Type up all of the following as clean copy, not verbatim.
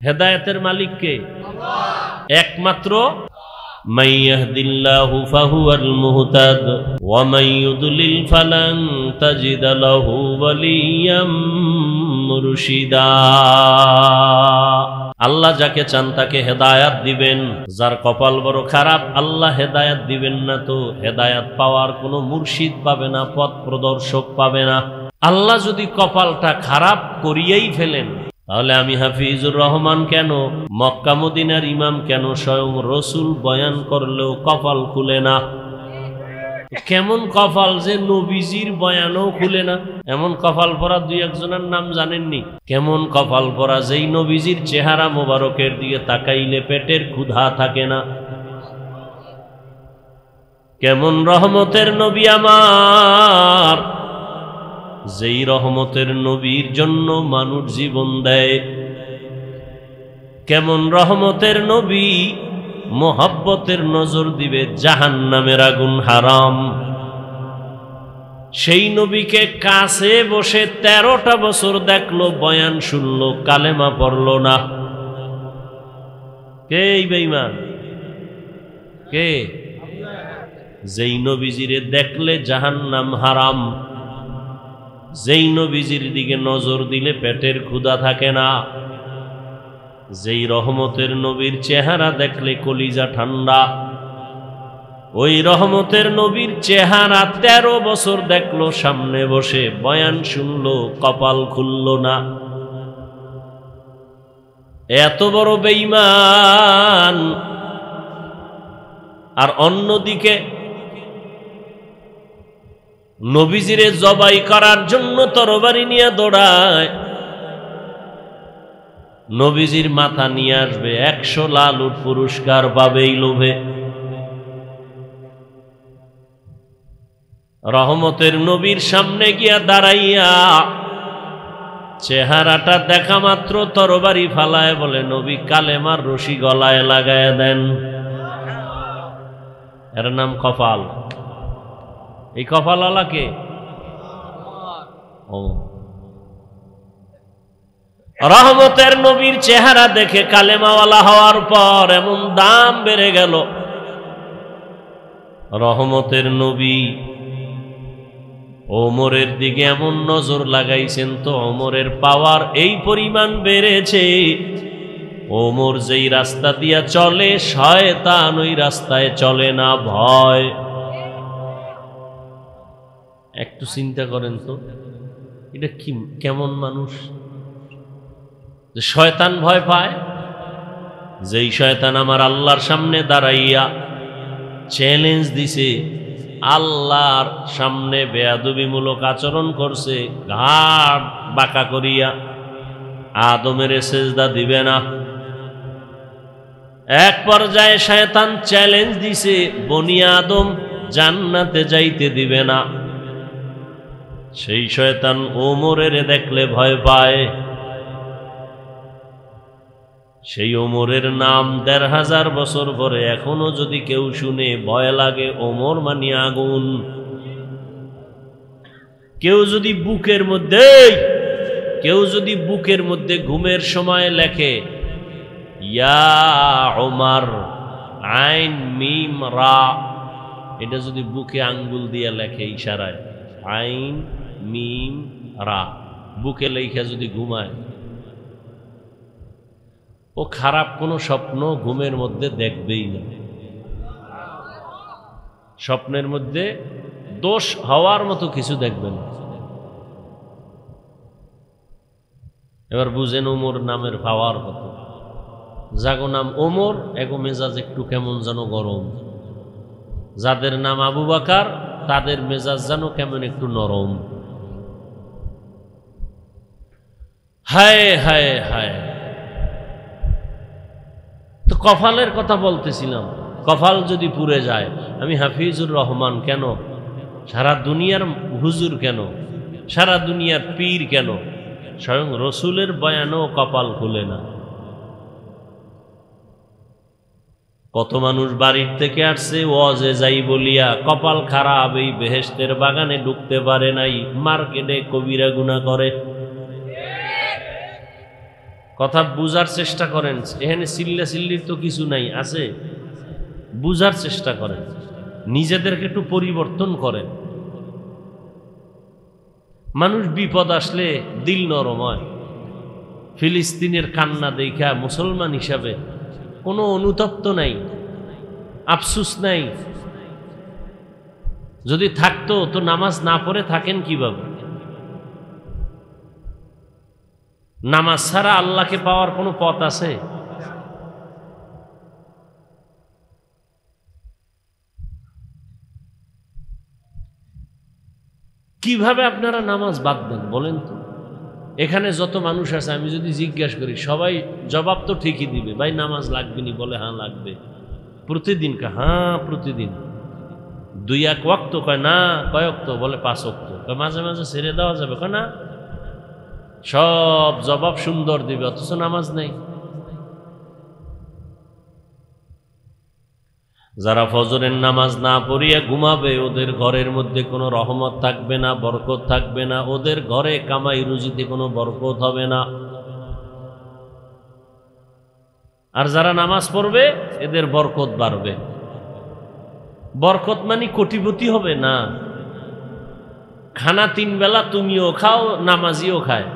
হেদায়েতের মালিক কে? একমাত্র মান ইয়াহদিল্লাহু ফাহুয়াল মুহতাদ ওয়া মান ইউদ্লিল ফালান তাজিদা লাহু ওয়ালিয়্যাম মুরশিদা। আল্লাহ যাকে চান তাকে হেদায়াত দিবেন, যার কপাল বড় খারাপ আল্লাহ হেদায়াত দিবেন না, তো হেদায়াত পাওয়ার কোনো মুর্শিদ পাবে না, পথ প্রদর্শক পাবে না। আল্লাহ যদি কপালটা খারাপ করিয়েই ফেলেন, তাহলে আমি হাফিজুর রহমান কেন, মক্কা মদিনার ইমাম কেন, স্বয়ং রসুল বয়ান করলেও কপাল খুলে না? কেমন কপাল যে নবীজির বয়ানও খুলে না? এমন কপাল পরা দুই একজনের নাম জানেননি? কেমন কপাল পরা যেই নবীজির চেহারা মোবারকের দিকে তাকাইলে পেটের ক্ষুধা থাকে না? কেমন রহমতের নবী আমার, যেই রহমতের নবীর জন্য মানুষ জীবন দেয়। কেমন রহমতের নবী, মোহাব্বতের নজর দিবে জাহান্নামের আগুন হারাম। সেই নবীকে কাছে বসে 13টা বছর দেখলো, বয়ান শুনলো, কালেমা পড়ল না। কে এই বেঈমান? কে? যেই নবীজিরে দেখলে জাহান্নাম হারাম, যেই নবীজির দিকে নজর দিলে পেটের ক্ষুধা থাকে না, যেই রহমতের নবীর চেহারা দেখলে কলিজা ঠান্ডা, ওই রহমতের নবীর চেহারা 13 বছর দেখলো, সামনে বসে বয়ান শুনলো, কপাল খুলল না। এত বড় বেঈমান। আর অন্যদিকে নবীজিরে জবাই করার জন্য তরবারি নিয়ে দৌড়ায়, নবীজির মাথা নিয়ে আসবে, 100 লাল উট পুরস্কার পাবে এই লোভে। রহমতের নবীর সামনে গিয়া দাঁড়াইয়া চেহারাটা দেখা মাত্র তরবারি ফালায়, বলে নবী কালেমার রশি গলায় লাগায় দেন। এর নাম কপাল। এই কপালওয়ালা কে? ও, রহমতের নবীর চেহারা দেখে কালেমাওয়ালা হওয়ার পর এমন দাম বেড়ে গেল। রহমতের নবী ওমরের দিকে এমন নজর লাগাইছেন, তো ওমরের পাওয়ার এই পরিমাণ বেড়েছে, ওমর যেই রাস্তা দিয়া চলে শয়তান ওই রাস্তায় চলে না, ভয়। একটু চিন্তা করেন তো, এটা কি কেমন মানুষ যে শয়তান ভয় পায়? যেই শয়তান আমার আল্লাহর সামনে দাঁড়াইয়া চ্যালেঞ্জ দিছে, আল্লাহর সামনে বেয়াদবিমূলক আচরণ করছে, ঘাড় বাঁকা করিয়া আদমের সেজদা দিবে না। এক পর্যায়ে শয়তান চ্যালেঞ্জ দিছে, বনি আদম জান্নাতে যাইতে দিবে না। সেই শয়তান ওমরের দেখলে ভয় পায়। সেই ওমরের নাম 1500 বছর পরে এখনো যদি কেউ শুনে ভয় লাগে। ওমর মানি আগুন। কেউ যদি বুকের মধ্যে ঘুমের সময় লেখে ইয়া ওমর আইন মিম রা, এটা যদি বুকে আঙ্গুল দিয়ে লেখে ইশারায়, আইন মিম রা, বুকে লেখা যদি ঘুমায়, ও খারাপ কোনো স্বপ্ন ঘুমের মধ্যে দেখবেই না। স্বপ্নের মধ্যে দোষ হওয়ার মতো কিছু দেখবে না। এবার বুঝেন ওমর নামের পাওয়ার কত। যাগো নাম ওমর এগো মেজাজ একটু কেমন যেন গরম, যাদের নাম আবু বকর তাদের মেজাজ যেন কেমন একটু নরম। হায় হায় হায়। তো কপালের কথা বলতেছিলাম, কপাল যদি পুড়ে যায়, আমি হাফিজুর রহমান কেন, সারা দুনিয়ার হুজুর কেন, সারা দুনিয়ার পীর কেন, স্বয়ং রসুলের বয়ানও কপাল খুলে না। কত মানুষ বাড়ির থেকে আসছে ওয়াজে যাই বলিয়া, কপাল খারাপ, এই বেহেশতের বাগানে ঢুকতে পারে নাই, মার্কেটে কবিরা গুনাহ করে। কথা বুঝার চেষ্টা করেন। এখানে চিল্লা চিল্লির তো কিছু নাই, আছে, বুঝার চেষ্টা করেন, নিজেদেরকে একটু পরিবর্তন করেন। মানুষ বিপদ আসলে দিল নরম হয়। ফিলিস্তিনের কান্না দেখা মুসলমান হিসাবে কোনো অনুতপ্ত নাই, আফসুস নাই। যদি থাকতো তো নামাজ না পড়ে থাকেন কিভাবে? নামাজ ছাড়া আল্লাহকে পাওয়ার কোনো পথ আছে? কিভাবে আপনারা নামাজ বাদ দেন বলেন তো? এখানে যত মানুষ আছে আমি যদি জিজ্ঞাসা করি, সবাই জবাব তো ঠিকই দিবে, ভাই নামাজ লাগবে নি, বলে হ্যাঁ লাগবে। প্রতিদিন কা হ্যাঁ প্রতিদিন। 2-1 ওয়াক্ত কয় না, কয় ওয়াক্ত? বলে 5 ওয়াক্ত। কয় মাঝে মাঝে ছেড়ে দেওয়া যাবে? কয় না। সব জবাব সুন্দর দিবে, অথচ নামাজ নেই। যারা ফজরের নামাজ না পড়িয়া ঘুমাবে, ওদের ঘরের মধ্যে কোনো রহমত থাকবে না, বরকত থাকবে না। ওদের ঘরে কামাই রুজিতে কোনো বরকত হবে না। আর যারা নামাজ পড়বে এদের বরকত বাড়বে। বরকত মানে কোটিপতি হবে না। খানা 3 বেলা তুমিও খাও, নামাজিও খায়।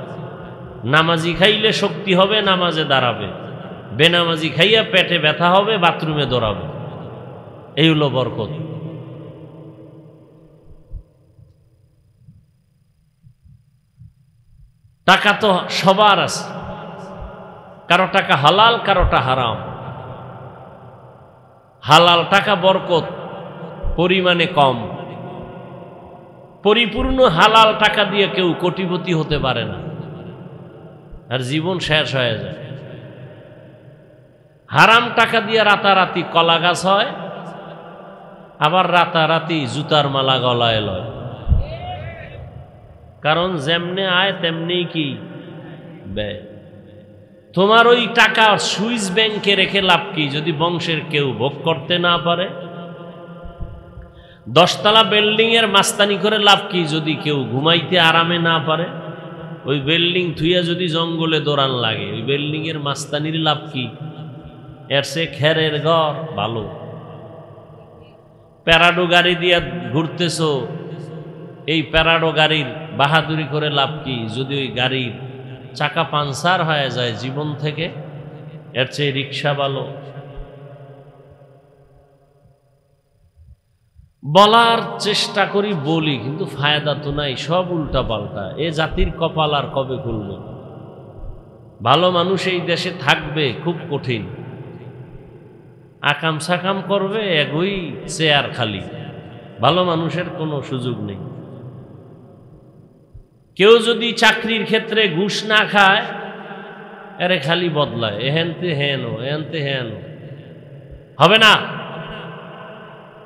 নামাজি খাইলে শক্তি হবে, নামাজে দাঁড়াবে। বেনামাজি খাইয়া পেটে ব্যথা হবে, বাথরুমে দৌড়াবে। এই হলো বরকত। টাকা তো সবার আছে, কারো টাকা হালাল, কারোটা হারাম। হালাল টাকা বরকত পরিমাণে কম। পরিপূর্ণ হালাল টাকা দিয়ে কেউ কোটিপতি হতে পারে না, আর জীবন শেষ হয়ে যায়। হারাম টাকা দিয়ে রাতারাতি কলা গাছ হয়, আবার রাতারাতি জুতার মালা গলায় লয়। কারণ যেমনে আয় তেমনি কি ব্যয়। তোমার ওই টাকা সুইস ব্যাংকে রেখে লাভ কি যদি বংশের কেউ ভোগ করতে না পারে? 10 তলা বিল্ডিং এর মাস্তানি করে লাভ কি যদি কেউ ঘুমাইতে আরামে না পারে? ওই বিল্ডিং থুইয়া যদি জঙ্গলে দৌড়ান লাগে, ওই বিল্ডিং এর মাস্তানির লাভ কি? এর সে খেরের ঘর ভালো। প্যারাডো গাড়ি দিয়া ঘুরতেছো, এই প্যারাডো গাড়ির বাহাদুরি করে লাভ কি যদি ওই গাড়ির চাকা পাঞ্চার হয়ে যায় জীবন থেকে? এর চেয়ে রিক্সা ভালো। বলার চেষ্টা করি, বলি, কিন্তু ফায়দা তো নাই, সব উল্টা পাল্টা। এ জাতির কপাল আর কবে খুলবে? ভালো মানুষ এই দেশে থাকবে খুব কঠিন। আকাম সাকাম করবে, এগোই চেয়ার খালি। ভালো মানুষের কোনো সুযোগ নেই। কেউ যদি চাকরির ক্ষেত্রে ঘুষ না খায়, এরে খালি বদলায়, এহেনতে হেন, এহেনতে হেন। হবে না।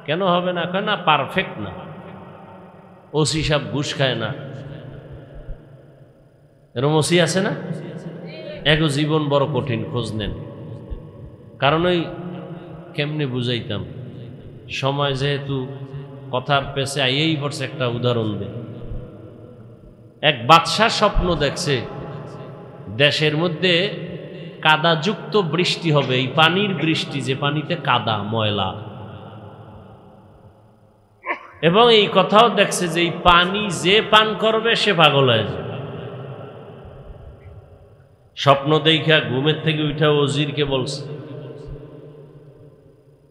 কেন হবে না? কেন না, পারফেক্ট না। ওসি সাহেব ঘুষ খায় না, এরম ওসি আছে না? এগো জীবন বড় কঠিন, খোঁজ নেন। কারণ ওই কেমনে বুঝাইতাম, সময় যেহেতু কথার পেছে আইয়েই পড়ছে। একটা উদাহরণ দে। এক বাদশা স্বপ্ন দেখছে দেশের মধ্যে কাদাযুক্ত বৃষ্টি হবে। এই পানির বৃষ্টি, যে পানিতে কাদা ময়লা, এবং এই কথাও দেখছে যে এই পানি যে পান করবে সে পাগল হয়ে যাবে। স্বপ্ন দেখা ঘুমের থেকে উঠা ওজিরকে বলছে,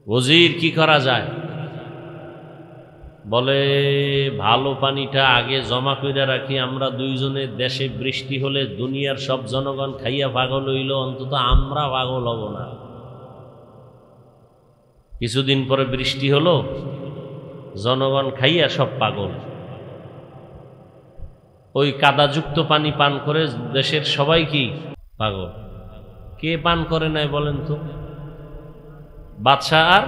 ওজির কি করা যায়? বলে ভালো পানিটা আগে জমা করে রাখি, আমরা দুইজনে দেশে বৃষ্টি হলে দুনিয়ার সব জনগণ খাইয়া পাগল হইল, অন্তত আমরা পাগল হব না। কিছুদিন পরে বৃষ্টি হলো, জনগণ খাইয়া সব পাগল। ওই কাদাযুক্ত পানি পান করে দেশের সবাই কি পাগল? কে পান করে নাই বলেন তো? বাদশাহ আর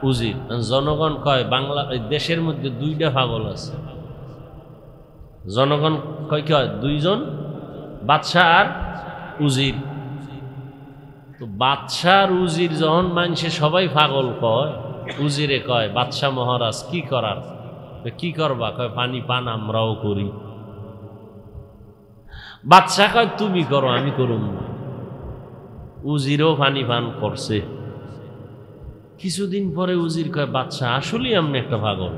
উজির। জনগণ কয় বাংলা দেশের মধ্যে 2টা পাগল আছে। জনগণ কয় কি হয়? 2 জন, বাদশাহ আর উজির। তো বাদশাহ আর উজির যখন মানুষে সবাই পাগল কয়, উজিরে কয় বাদশাহ মহারাজ কি করার? কি করবা? কয় পানি পান আমরাও করি। বাদশাহ কয় তুমি করো, আমি করুম না। উজিরও পানি পান করছে। কিছুদিন পরে উজির কয়, বাদশা আসলেই আপনি একটা পাগল।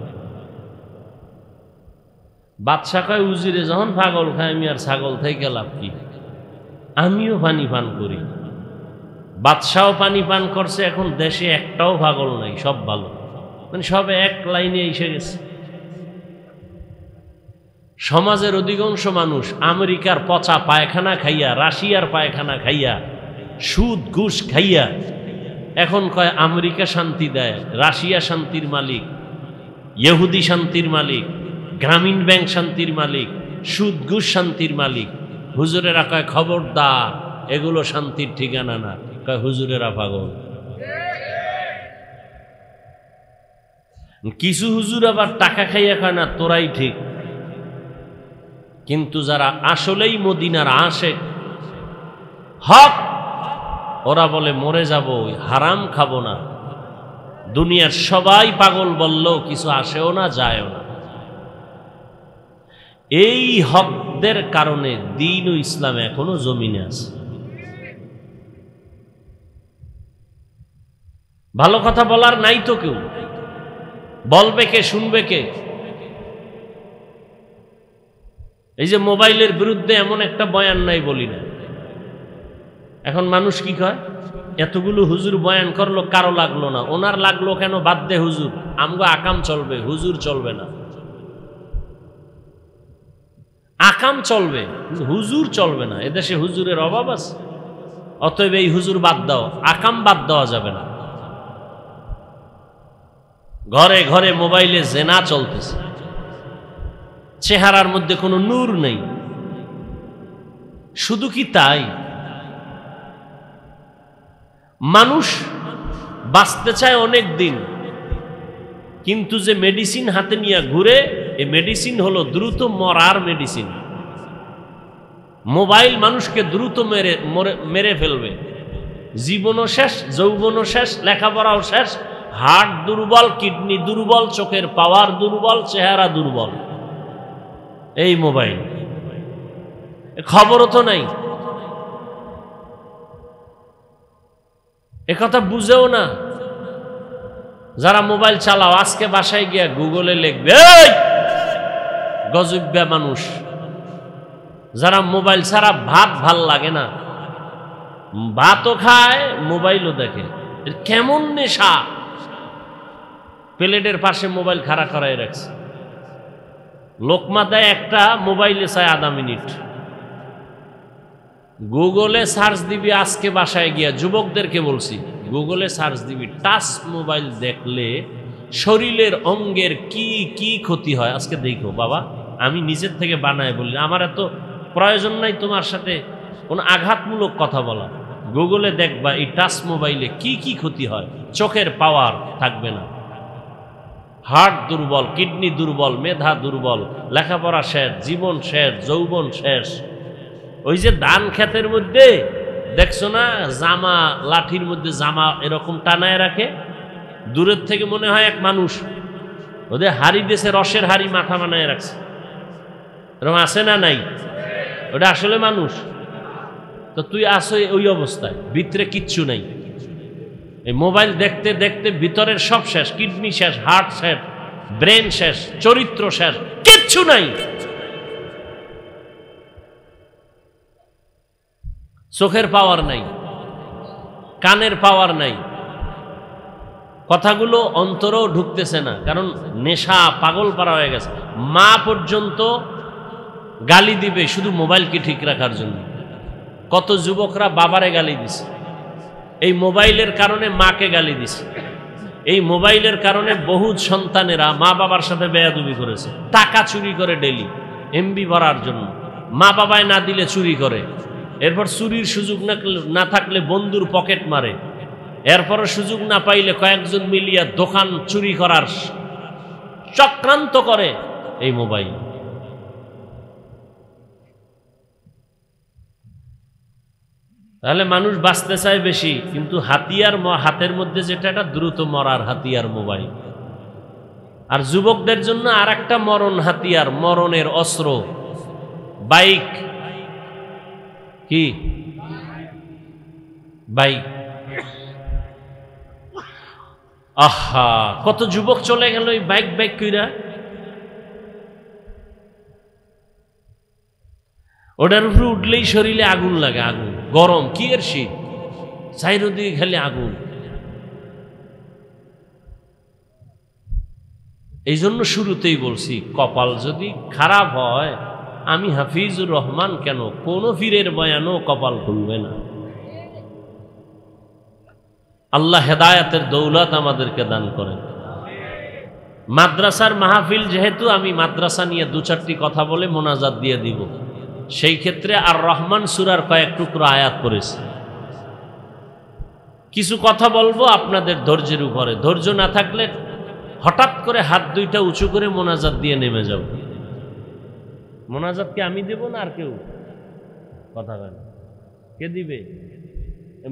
বাদশা কয়, উজিরে যখন পাগল খায় আমি আর ছাগল থেকে লাভ কি, আমিও পানি পান করি। বাদশাও পানি পান করছে, এখন দেশে একটাও পাগল নাই, সব ভালো, মানে সব এক লাইনে এসে গেছে। সমাজের অধিকাংশ মানুষ আমেরিকার পচা পায়খানা খাইয়া, রাশিয়ার পায়খানা খাইয়া, সুদ ঘুষ খাইয়া এখন কয় আমেরিকা শান্তি দেয়, রাশিয়া শান্তির মালিক, ইহুদি শান্তির মালিক, গ্রামীণ ব্যাংক শান্তির মালিক, সুদ ঘুষ শান্তির মালিক। হুজুরেরা কয় খবরদার, এগুলো শান্তির ঠিকানা না। কয় হুজুরেরা পাগল। কিছু হুজুর আবার টাকা খাইয়া কয় না তোরাই ঠিক, কিন্তু যারা আসলেই মদিনার আশেক হক, ওরা বলে মরে যাব, হারাম খাবো না। দুনিয়ার সবাই পাগল বললেও কিছু আসেও না, যায়ও না। এই হকদের কারণে দ্বীন ও ইসলাম এখনো জমিনে আছে। ভালো কথা বলার নাই তো কেউ, বলবে কে, শুনবে কে? এই যে মোবাইলের বিরুদ্ধে এমন একটা বয়ান নাই বলি না। এখন মানুষ কি কয়, এতগুলো হুজুর বয়ান করলো, কারো লাগলো না, ওনার লাগলো কেন, বাদ দে হুজুর, আমগো আকাম চলবে, হুজুর চলবে না। আকাম চলবে, হুজুর চলবে না। এদেশে হুজুরের অভাব আছে, অতএব এই হুজুর বাদ দাও, আকাম বাদ দেওয়া যাবে না। ঘরে ঘরে মোবাইলে জেনা চলতেছে, চেহারার মধ্যে কোনো নূর নেই। শুধু কি তাই, মানুষ বাঁচতে চায় অনেক দিন, কিন্তু যে মেডিসিন হাতে নিয়ে ঘুরে, এই মেডিসিন হলো দ্রুত মরার মেডিসিন। মোবাইল মানুষকে দ্রুত মেরে ফেলবে। জীবনও শেষ, যৌবনও শেষ, লেখাপড়াও শেষ, হার্ট দুর্বল, কিডনি দুর্বল, চোখের পাওয়ার দুর্বল, চেহারা দুর্বল। এই মোবাইল, খবরও তো নাই, একথা বুঝেও না। যারা মোবাইল চালাও, আজকে বাসায় গিয়া গুগলে লিখবে, এই গজব্যা মানুষ। যারা মোবাইল ছাড়া ভাত ভাল লাগে না, ভাতও খায় মোবাইলও দেখে, কেমন নেশা। প্লেটের পাশে মোবাইল খাড়া করাই রাখছে, লোকমা দেয় একটা, মোবাইলে চায় আধা মিনিট। গুগলে সার্চ দিবি, আজকে বাসায় গিয়া যুবকদেরকে বলছি, গুগলে সার্চ দিবি, টাচ মোবাইল দেখলে শরীরের অঙ্গের কি কি ক্ষতি হয় আজকে দেখো। বাবা, আমি নিজের থেকে বানায় বলি, আমার এত প্রয়োজন নাই তোমার সাথে কোনো আঘাতমূলক কথা বলা। গুগলে দেখবা এই টাচ মোবাইলে কি কি ক্ষতি হয়। চোখের পাওয়ার থাকবে না, হার্ট দুর্বল, কিডনি দুর্বল, মেধা দুর্বল, লেখাপড়া শেষ, জীবন শেষ, যৌবন শেষ। ওই যে ধান ক্ষেতের মধ্যে দেখছো না, জামা লাঠির মধ্যে জামা এরকম টানায় রাখে, দূরের থেকে মনে হয় এক মানুষ, ওদের হাড়ি দেশে রসের হাড়ি মাথা বানায় রাখছে, এরকম আছে না নাই? ওটা আসলে মানুষ? তো তুই আসো ওই অবস্থায়, ভিতরে কিচ্ছু নাই। এই মোবাইল দেখতে দেখতে ভিতরের সব শেষ, কিডনি শেষ, হার্ট শেষ, ব্রেন শেষ, চরিত্র শেষ, কিচ্ছু নাই। চোখের পাওয়ার নাই, কানের পাওয়ার নাই, কথাগুলো অন্তরেও ঢুকতেছে না, কারণ নেশা পাগল পারা হয়ে গেছে। মা পর্যন্ত গালি দিবে শুধু মোবাইলকে ঠিক রাখার জন্য। কত যুবকরা বাবারে গালি দিছে, এই মোবাইলের কারণে মাকে গালি দিছে। এই মোবাইলের কারণে বহু সন্তানেরা মা বাবার সাথে বেয়াদবি করেছে, টাকা চুরি করে ডেলি এমবি ভরার জন্য, মা বাবায় না দিলে চুরি করে, এরপর চুরির সুযোগ না থাকলে বন্ধুর পকেট মারে, এরপরও সুযোগ না পাইলে কয়েকজন মিলিয়া দোকান চুরি করার চক্রান্ত করে এই মোবাইল। তাহলে মানুষ বাঁচতে চায় বেশি, কিন্তু হাতিয়ার হাতের মধ্যে যেটা, এটা দ্রুত মরার হাতিয়ার মোবাইল। আর যুবকদের জন্য আর একটা মরণ হাতিয়ার, মরণের অস্ত্র, বাইক। কি ভাই আহা, কত যুবক চলে গেল এই বাইক বাইক কইরা। ওটার উপরে উঠলেই শরীরে আগুন লাগে, আগুন গরম, কি এর শীত, চাইরদিকে খালি আগুন। এই জন্য শুরুতেই বলছি, কপাল যদি খারাপ হয়, আমি হাফিজুর রহমান কেন, কোন পীরের বয়ানও কপাল খুলবে না। আল্লাহ হেদায়াতের দৌলত আমাদেরকে দান করেন। মাদ্রাসার মাহফিল যেহেতু, আমি মাদ্রাসা নিয়ে দু চারটি কথা বলে মোনাজাত দিয়ে দিব। সেই ক্ষেত্রে আর রহমান সূরার কয়েক টুকরো আয়াত পড়েছি। কিছু কথা বলবো আপনাদের ধৈর্যের উপরে, ধৈর্য না থাকলে হঠাৎ করে হাত দুইটা উঁচু করে মোনাজাত দিয়ে নেমে যাব। মোনাজাত কি আমি দেব না আর কেউ? কথা বলেন, কে দিবে?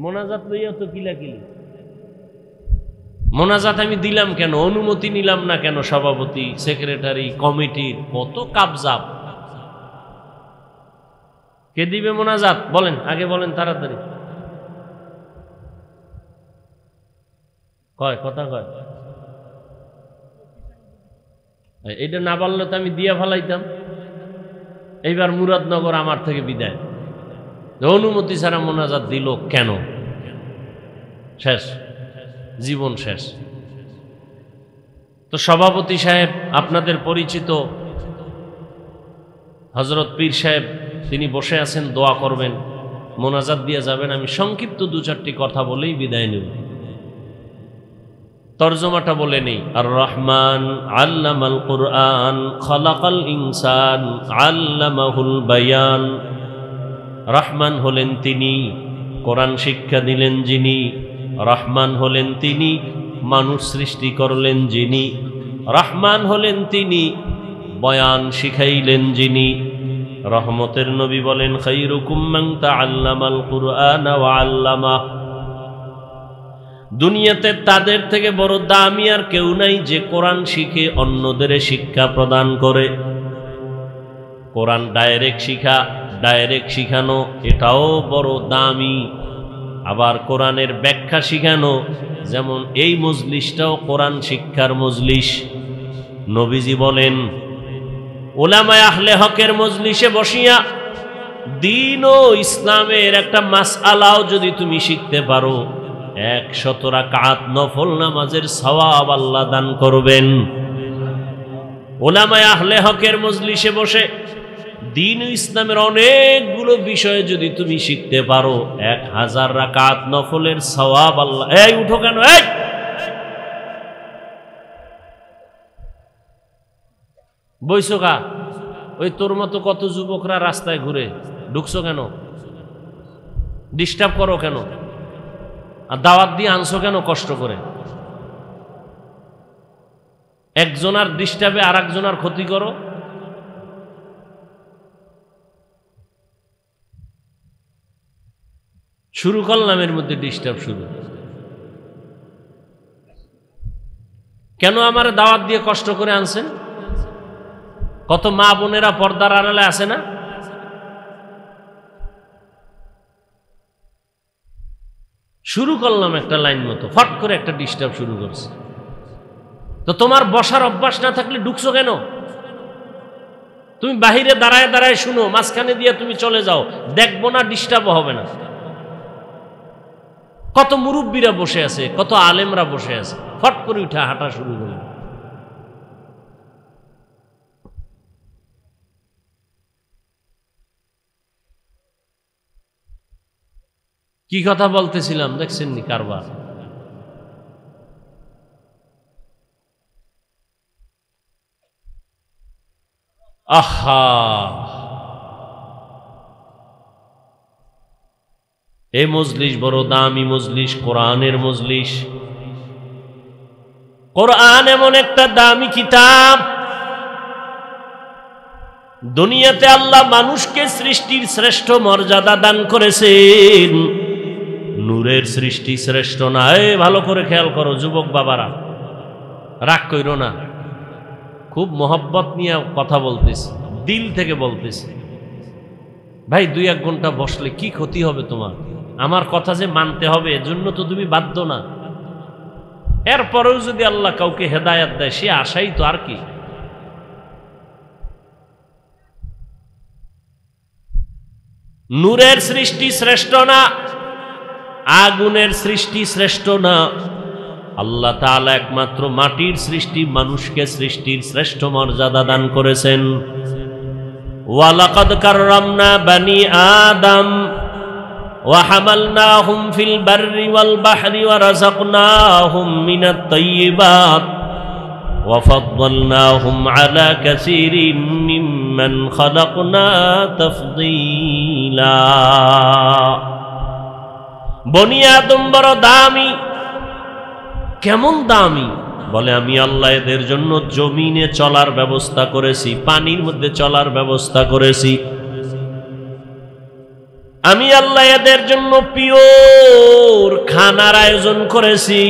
মোনাজাত লইয়া তো কিলাকিলি। মোনাজাত আমি দিলাম কেন, অনুমতি নিলাম না কেন? সভাপতি, সেক্রেটারি, কমিটির কত কাবজাব। কে দিবে মোনাজাত বলেন, আগে বলেন তাড়াতাড়ি। কয় কথা কয়, এইটা না বললে তো আমি দিয়া ফেলাইতাম। এইবার মুরাদনগর আমার থেকে বিদায়, অনুমতি ছাড়া মোনাজাত দিল কেন? শেষ, জীবন শেষ। তো সভাপতি সাহেব, আপনাদের পরিচিত হযরত পীর সাহেব, তিনি বসে আছেন, দোয়া করবেন, মোনাজাত দিয়ে যাবেন। আমি সংক্ষিপ্ত দু চারটি কথা বলেই বিদায় নেব। তরজমাটা বলে নেই। আর রহমান আল্লামাল কুরআন খালাকাল ইনসান আল্লামাহুল বায়ান। রহমান হলেন তিনি, কোরআন শিক্ষা দিলেন যিনি। রহমান হলেন তিনি, মানুষ সৃষ্টি করলেন যিনি। রহমান হলেন তিনি, বয়ান শিখাইলেন যিনি। রহমতের নবী বলেন, খায়রুকুম মান তাআল্লামাল কুরআন ওয়া আল্লামা। দুনিয়াতে তাদের থেকে বড় দামি আর কেউ নাই যে কোরআন শিখে অন্যদের শিক্ষা প্রদান করে। কোরআন ডাইরেক্ট শিখা, ডাইরেক্ট শিখানো, এটাও বড় দামি। আবার কোরআনের ব্যাখ্যা শিখানো, যেমন এই মজলিসটাও কোরআন শিক্ষার মজলিস। নবীজি বলেন, উলামায়ে আহলে হকের মজলিসে বসিয়া দ্বীন ও ইসলামের একটা মাসআলাও যদি তুমি শিখতে পারো, 100 রাকাত নফল নামাজের সওয়াব আল্লাহ দান করবেন। উলামায়ে আহলে হকের মজলিসে বসে দ্বীন ও ইসলামের অনেকগুলো বিষয় যদি তুমি শিখতে পারো, 1000 রাকাত নফলের সওয়াব আল্লাহ। এই উঠো কেন, এই বইছো কা? ওই তোর মতো কত যুবকরা রাস্তায় ঘুরে, ঢুকছো কেন? ডিস্টার্ব করো কেন? আর দাওয়াত দিয়ে আনছো কেন কষ্ট করে? একজনার ডিস্টার্বে আর একজনার ক্ষতি করো। শুরু করলাম, এর মধ্যে ডিস্টার্ব শুরু। কেন আমার দাওয়াত দিয়ে কষ্ট করে আনছেন? কত মা বোনেরা পর্দার আড়ালে আছে না? শুরু করলাম একটা লাইন মতো, ফট করে একটা ডিস্টার্ব শুরু করছে। তো তোমার বসার অভ্যাস না থাকলে ঢুকছো কেন? তুমি বাহিরে দাঁড়ায় দাঁড়ায় শুনো, মাঝখানে দিয়ে তুমি চলে যাও, দেখবো না, ডিস্টার্ব হবে না। কত মুরব্বীরা বসে আছে, কত আলেমরা বসে আছে, ফট করে উঠা হাঁটা শুরু করলো। কি কথা বলতেছিলাম দেখছেন নি কারবার? আহা, এই মজলিস বড় দামি মজলিস, কোরআনের মজলিস। কোরআন এমন একটা দামি কিতাব, দুনিয়াতে আল্লাহ মানুষকে সৃষ্টির শ্রেষ্ঠ মর্যাদা দান করেছেন। নূরের সৃষ্টি শ্রেষ্ঠ না। ভালো করে খেয়াল করো যুবক বাবারা, রাগ কইরো না, খুব মোহব্বত নিয়ে কথা বলতেছি, দিল থেকে বলতেছি। ভাই 2-1 ঘন্টা বসলে কি ক্ষতি হবে তোমার? আমার কথা যে মানতে হবে এজন্য তো তুমি বাধ্য না। এরপরেও যদি আল্লাহ কাউকে হেদায়েত দেয় সে আশাই তো, আর কি। নূরের সৃষ্টি শ্রেষ্ঠ না, আগুনের সৃষ্টি শ্রেষ্ঠ না। আল্লাহ তাআলা একমাত্র মাটির সৃষ্টি মানুষকে সৃষ্টির শ্রেষ্ঠ মর্যাদা দান করেছেন। ওয়ালাকাদ কাররামনা বানি আদম ওয়া হামালনাহুম ফিল বাররি ওয়াল বাহরি ওয়া রাযাকনাহুম মিনাত তাইয়্যিবাত ওয়া ফাদ্দালনাহুম আলা কাসীরিন মিম্মান খালাকনা তাফদীলা। বনি আদম বড় দামি। কেমন দামি? বলে আমি আল্লাহ এদের জন্য জমিনে চলার ব্যবস্থা করেছি, পানির মধ্যে চলার ব্যবস্থা করেছি। আমি আল্লাহ এদের জন্য পিওর খানার আয়োজন করেছি।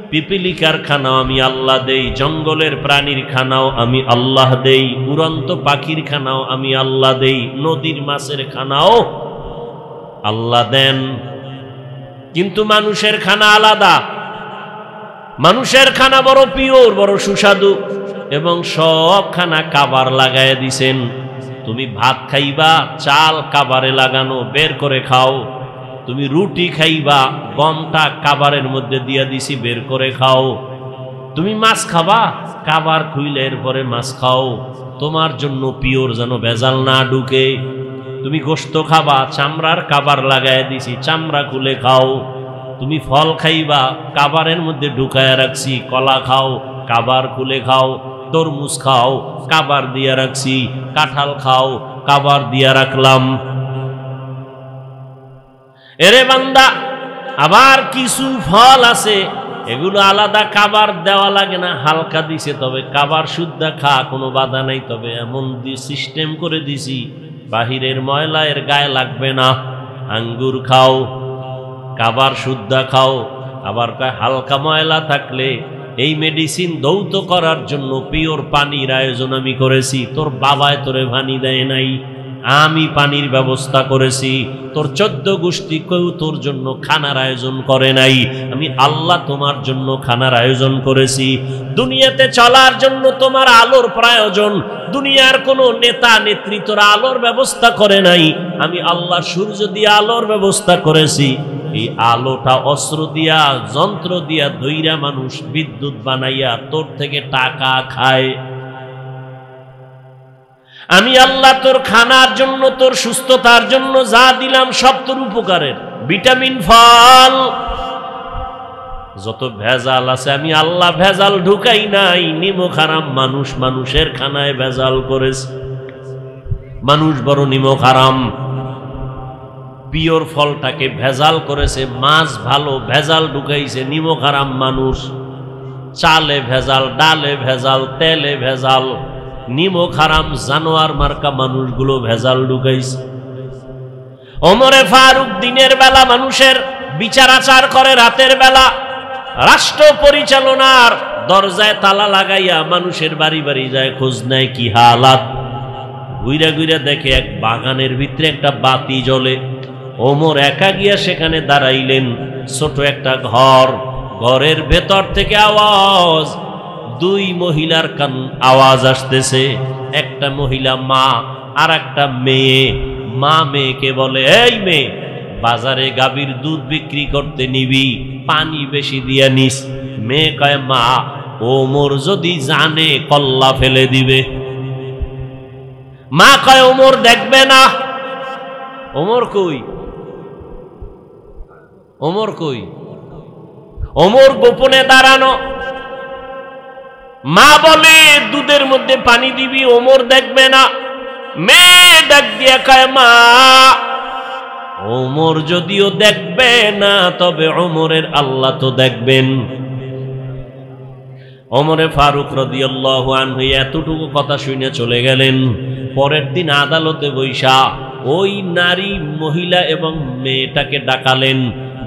পিপিলিকার খানাও আমি আল্লাহ দেই, জঙ্গলের প্রাণীর খানাও আমি আল্লাহ দেই, উড়ন্ত পাখির খানাও আমি আল্লাহ দেই, নদীর মাছের খানাও আল্লাহ দেন। কিন্তু মানুষের খানা আলাদা। মানুষের খানা বড় পিওর, বড় সুস্বাদু, এবং সব খানা কাবার লাগায় দিছেন। তুমি ভাত খাইবা, চাল কাবারে লাগানো, বের করে খাও। তুমি রুটি খাইবা, গমটা কাবারের মধ্যে দিয়া দিছি, বের করে খাও। তুমি মাছ খাবা, কাবার খুইলে এরপরে মাছ খাও। তোমার জন্য পিওর, যেন ভেজাল না ঢুকে। তুমি গোশত খাবা, চামড়ার কাবার লাগায় দিছি, চামড়া খুলে খাও। তুমি ফল খাইবা, কাবারের মধ্যে ঢুকায় রাখছি, কলা খাও, কাবার খুলে খাও। তরমুজ খাও, কাবার দিয়া রাখছি, কাঁঠাল খাও, কাবার দিয়া রাখলাম। এরে বান্দা, আবার কিছু ফল আছে এগুলো আলাদা কাবার দেওয়া লাগে না, হালকা দিছে, তবে কাবার শুদ্ধা খা, কোনো বাধা নাই। তবে এমন সিস্টেম করে দিছি বাহিরের ময়লা এর গায়ে লাগবে না। আঙ্গুর খাও, কাবার শুদ্ধা খাও। আবার হালকা ময়লা থাকলে এই মেডিসিন দৌত করার জন্য পিওর পানির আয়োজন আমি করেছি। তোর বাবায় তোরে পানি দেয় নাই, আমি পানির ব্যবস্থা করেছি। তোর 14 গোষ্ঠী কেউ তোর জন্য খানার আয়োজন করে নাই, আমি আল্লাহ তোমার জন্য খানার আয়োজন করেছি। দুনিয়াতে চলার জন্য তোমার আলোর প্রয়োজন। দুনিয়ার কোনো নেতা নেত্রী তোর আলোর ব্যবস্থা করে নাই, আমি আল্লাহ সূর্য দিয়ে আলোর ব্যবস্থা করেছি। এই আলোটা অস্ত্র দিয়া, যন্ত্র দিয়া দইরা মানুষ বিদ্যুৎ বানাইয়া তোর থেকে টাকা খায়। আমি আল্লাহ তোর খানার জন্য, তোর সুস্থতার জন্য যা দিলাম সব তোর উপকারের। ভিটামিন, ফল, যত ভেজাল আছে আমি আল্লাহ ভেজাল ঢুকাই নাই। নিমক হারাম মানুষ মানুষের খানায় ভেজাল করেছে। মানুষ বড় নিমক হারাম। পিওর ফলটাকে ভেজাল করেছে, মাছ ভালো ভেজাল ঢুকাইছে, নিমক হারাম মানুষ। চালে ভেজাল, ডালে ভেজাল, তেলে ভেজাল, নিমক হারাম জানোয়ার মার্কা মানুষগুলো ভেজাল ঢুকাইছে। ওমরে ফারুক দিনের বেলা মানুষের বিচার আচার করে, রাতের বেলা রাষ্ট্র পরিচালনার দরজায় তালা লাগাইয়া মানুষের বাড়ি বাড়ি যায়, খোঁজ নেয় কি হালাত। ঘুইরা ঘুইরা দেখে এক বাগানের ভিতরে একটা বাতি জ্বলে। ওমর একা গিয়া সেখানে দাঁড়াইলেন। ছোট একটা ঘর, ঘরের ভেতর থেকে আওয়াজ, 2 মহিলার কান আওয়াজ আসতেছে। একটা মহিলা মা, আর একটা মেয়ে। মা মেয়েকে বলে, এই মেয়ে, বাজারে গাভীর দুধ বিক্রি করতে নিবি, পানি বেশি দিয়া নিস। মেয়ে কয়, মা, ওমর যদি জানে কল্লা ফেলে দিবে। মা কয়, ওমর দেখবে না। ওমর কই? ওমর কই? ওমর গোপনে দাঁড়ানো। মা বলে, দুধের মধ্যে পানি দিবি, ওমর দেখবে না। মেয়ে ডাক দিয়া কয়, মা, ওমর যদিও দেখবে না, তবে ওমরের আল্লাহ তো দেখবেন। ওমরে ফারুক রাদিয়াল্লাহু আনহু এতটুকু কথা শুনে চলে গেলেন। পরের দিন আদালতে বৈশা ওই নারী, মহিলা এবং মেয়েটাকে ডাকালেন।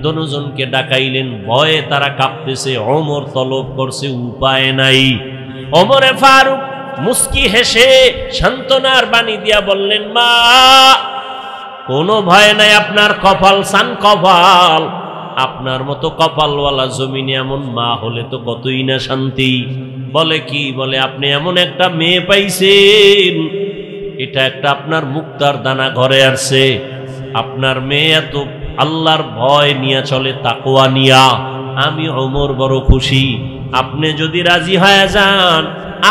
দুজনকে ডাকাইলেন। ভয়ে তারা কাঁপতেছে। ওমর তলব করছে, উপায় নাই। ওমরে ফারুক মুস্কি হেসে সান্ত্বনার বাণী দিয়া বললেন, মা, কোনো ভয় নাই, আপনার কপাল সান কপাল। আপনার মতো কপালওয়ালা জমিনে এমন মা হলে তো কতই না শান্তি। বলে কি, বলে আপনি এমন একটা মেয়ে পাইছেন, এটা একটা আপনার মুক্তার দানা ঘরে আসছে। আপনার মেয়ে এত আল্লাহর ভয় নিয়ে চলে, তাকওয়া নিয়া। আমি ওমর বড় খুশি। আপনি যদি রাজি হয়ে যান,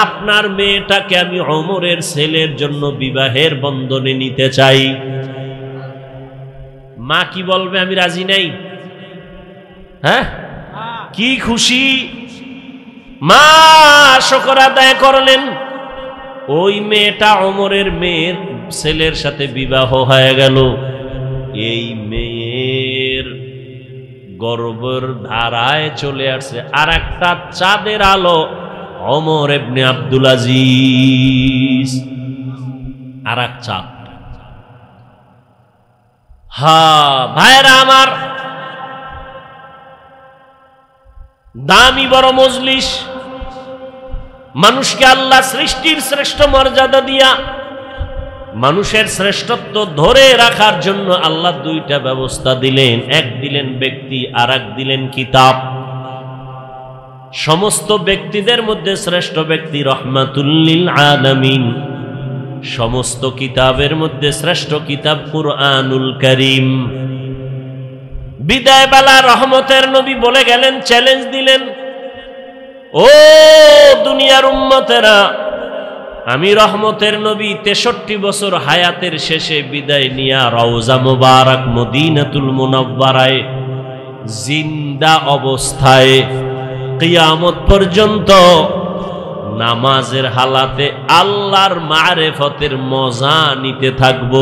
আপনার মেয়েটাকে আমি ওমরের ছেলের জন্য বিবাহের বন্ধনে নিতে চাই। মা কি বলবে? আমি রাজি নাই। হ্যাঁ, কি খুশি! মা শুকর আদায় করলেন। ওই মেয়েটা ওমরের মেয়ের ছেলের সাথে বিবাহ হয়ে গেল। এই মেয়ের গর্ভের ধারায় চলে আসছে আর একটা চাঁদের আলো, ওমর ইবনে আব্দুল আজিজ। আর এক চাঁদ। ভাইরা আমার, দামি বড় মজলিস। মানুষকে আল্লাহ সৃষ্টির শ্রেষ্ঠ মর্যাদা দিয়া মানুষের শ্রেষ্ঠত্ব ধরে রাখার জন্য আল্লাহ দুইটা ব্যবস্থা দিলেন। এক দিলেন ব্যক্তি, আর এক দিলেন কিতাব। সমস্ত ব্যক্তিদের মধ্যে শ্রেষ্ঠ ব্যক্তি রহমাতুল লিল আলামিন। সমস্ত কিতাবের মধ্যে শ্রেষ্ঠ কিতাব কুরআনুল কারীম। বিদায় বেলা রহমতের নবী বলে গেলেন, চ্যালেঞ্জ দিলেন, ও দুনিয়ার উম্মতেরা, আমি রহমতের নবী 63 বছর হায়াতের শেষে বিদায় নিয়া রওজা মুবারক মদিনাতুল মুনাওয়ারায় জিন্দা অবস্থায় কিয়ামত পর্যন্ত নামাজের হালাতে আল্লাহর মারেফতের মজা নিতে থাকব।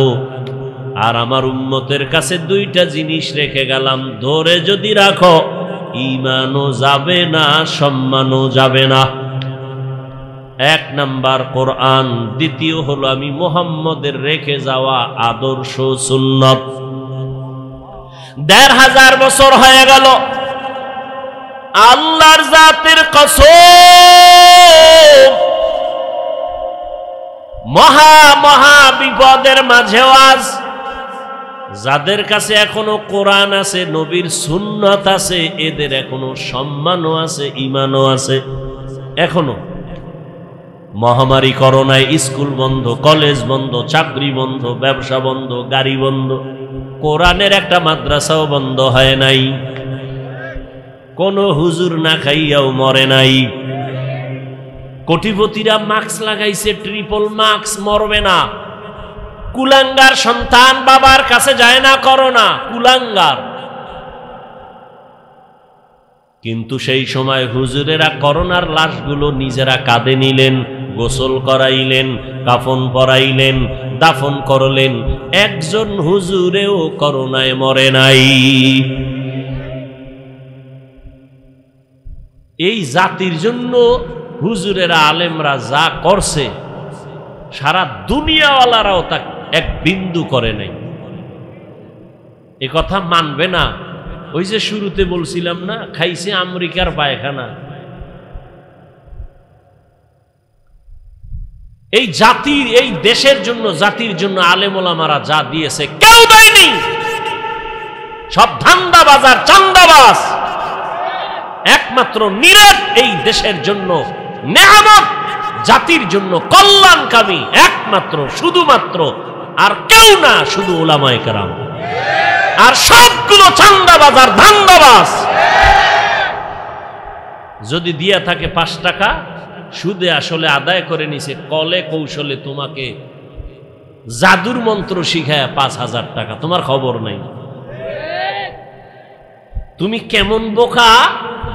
আর আমার উম্মতের কাছে দুইটা জিনিস রেখে গেলাম, ধরে যদি রাখো ঈমানও যাবে না, সম্মানও যাবে না। এক নাম্বার কোরআন, দ্বিতীয় হলো আমি মুহাম্মদের রেখে যাওয়া আদর্শ সুন্নত। ১৫০০ বছর হয়ে গেল, আল্লাহর জাতের কসম, মহা মহা বিপদের মাঝেও আজ যাদের কাছে এখনো কোরআন আছে, নবীর সুন্নত আছে, এদের এখনো সম্মানও আছে, ঈমানও আছে। এখনো মহামারী করোনায় স্কুল বন্ধ, কলেজ বন্ধ, চাকরি বন্ধ, ব্যবসা বন্ধ, গাড়ি বন্ধ, কোরআনের একটা মাদ্রাসাও বন্ধ হয় নাই। কোন হুজুর না খাইয়াও মরে নাই। কোটিপতিরা মাস্ক লাগাইছে, ট্রিপল মাস্ক, মরবে না। কুলাঙ্গার সন্তান বাবার কাছে যায় না করোনা, কুলাঙ্গার। কিন্তু সেই সময় হুজুরেরা করোনার লাশগুলো নিজেরা কাঁধে নিলেন, গোসল করাইলেন, কাফন পরাইলেন, দাফন করলেন। একজন হুজুরেও করোনায় মরে নাই। এই জাতির জন্য হুজুরেরা, আলেমরা যা করছে, সারা দুনিয়াওয়ালারাও তা এক বিন্দু করে নাই। এ কথা মানবে না। ওই যে শুরুতে বলছিলাম না, খাইছে আমেরিকার পায়খানা। এই জাতির, এই দেশের জন্য, জাতির জন্য আলেম ওলামারা যা দিয়েছে কেউ দেয়নি। সব ধান্দাবাজ আর চান্দাবাজ। একমাত্র নীরব এই দেশের জন্য নেয়ামত, জাতির জন্য কল্যাণকামী একমাত্র, শুধুমাত্র, আর কেউ না, শুধু উলামায়ে কেরাম। আর সবগুলো চান্দাবাজ আর ধান্দাবাজ। যদি দিয়া থাকে 5 টাকা, সুদে আসলে আদায় করে নিছে, কলে কৌশলে তোমাকে জাদুর মন্ত্র শিখায় 5000 টাকা, তোমার খবর নাই। তুমি কেমন বোকা,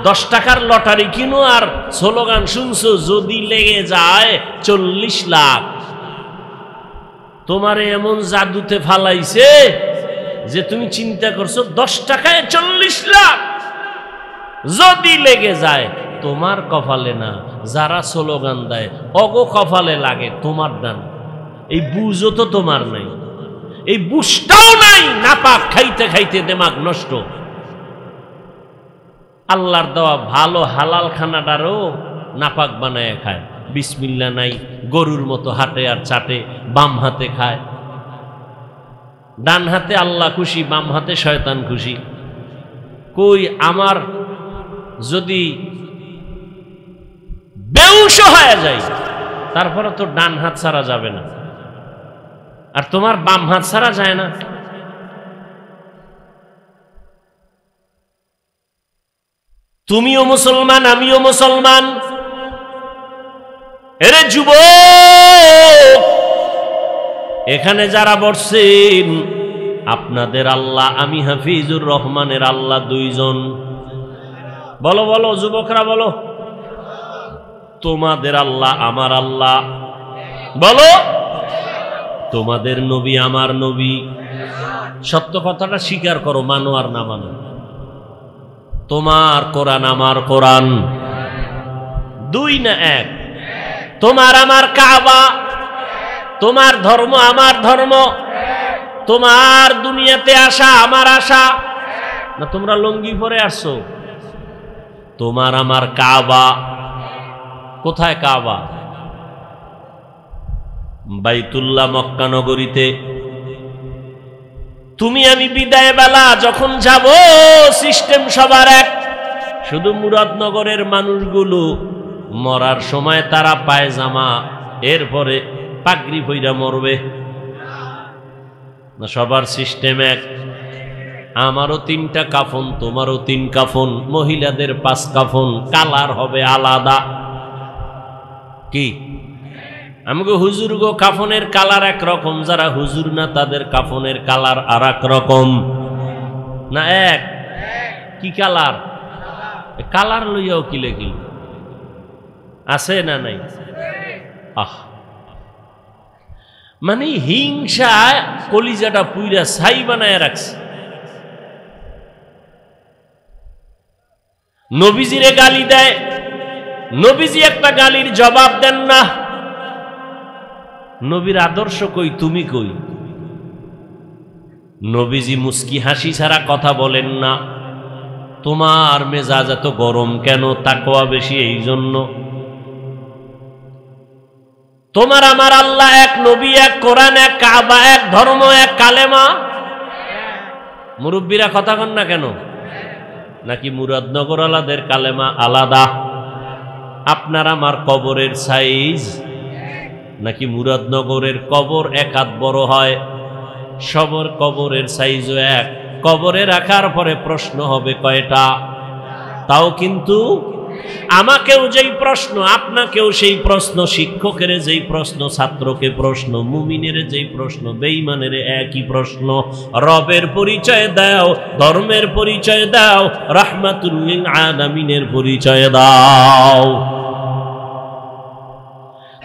10 টাকার লটারি কিনো আর স্লোগান শুনছো, যদি লেগে যায় 40 লাখ। তোমারে এমন জাদুতে ফালাইছে যে তুমি চিন্তা করছো 10 টাকায় 40 লাখ যদি লেগে যায়। তোমার কপালে না, যারা স্লোগান দেয় অগো কপালে লাগে, তোমার ডান। এই বুঝও তো তোমার নাই, এই বুঝটাও নাই। নাপাক খাইতে খাইতে দেমাগ নষ্ট। আল্লাহর দেওয়া ভালো হালাল খানাটারও নাপাক বানায় খায়। বিসমিল্লাহ নাই, গরুর মতো হাঁটে আর চাটে, বাম হাতে খায়। ডান হাতে আল্লাহ খুশি, বাম হাতে শয়তান খুশি। কই আমার যদি বেহুশ হয়ে যায় তারপরে তো ডান হাত ছাড়া যাবে না, আর তোমার বাম হাত ছাড়া যায় না। তুমিও মুসলমান, আমিও মুসলমান। এরে যুবক, এখানে যারা বসছেন আপনাদের আল্লাহ আমি হাফিজুর রহমানের আল্লাহ দুইজন। বলো বলো যুবকরা বলো, তোমাদের আল্লাহ আমার আল্লাহ। বলো, তোমাদের নবী আমার নবী। সত্য কথাটা স্বীকার করো, মানো আর না মানো। তোমার কোরআন আমার কোরআন, দুই না এক। তোমার আমার কাবা, তোমার ধর্ম আমার ধর্ম, তোমার দুনিয়াতে আসা আমার আশা। না তোমরা লুঙ্গি পরে আসছো? তোমার আমার কাবা। কোথায় কাবা? বাইতুল্লাহ মক্কা নগরীতে। তুমি আমি বিদায় বেলা যখন যাব, সিস্টেম সবার এক, শুধু মুরাদনগরের মানুষগুলো মরার সময় তারা পায়জামা, এরপরে পাগড়ি পইরা মরবে। না সবার সিস্টেম এক। আমারও 3টা কাফন, তোমারও 3 কাফন, মহিলাদের 5 কাফন, কালার হবে আলাদা। কি আমাকে হুজুর গো কাফনের কালার একরকম, যারা হুজুর না তাদের কাফনের কালার আর এক রকম। না এক? কি কালার? কালার লইয়াও কিলে কিল আছে না নাই? আহ, মানে হিংসা কলিজাটা পুইরা ছাই বানায় রাখছে। নবীজিরে গালি দেয়, নবীজি একটা গালির জবাব দেন না। নবীর আদর্শ কই, তুমি কই? নবীজি মুস্কি হাসি ছাড়া কথা বলেন না। তোমার মেজাজ এত গরম কেন? তাকওয়া বেশি এই জন্য। তোমার আমার আল্লাহ এক, নবী এক, কোরআন এক, কাবা এক, ধর্ম এক, কালেমা। মুরব্বীরা কথা কন না কেন? নাকি মুরাদনগর আলাদের কালেমা আলাদা? আপনার আমার কবরের সাইজ নাকি মুরাদনগরের কবর এক হাত বড় হয়? সবর কবরের সাইজও এক। কবরে রাখার পরে প্রশ্ন হবে কয়টা? তাও কিন্তু আমাকেও যেই প্রশ্ন, আপনাকেও সেই প্রশ্ন, শিক্ষকের যেই প্রশ্ন, ছাত্রকে প্রশ্ন, মুমিনের যেই প্রশ্ন, বেঈমানের একই প্রশ্ন। রবের পরিচয় দাও, ধর্মের পরিচয় দাও, রাহমাতুল লিল আলামিনের পরিচয় দাও।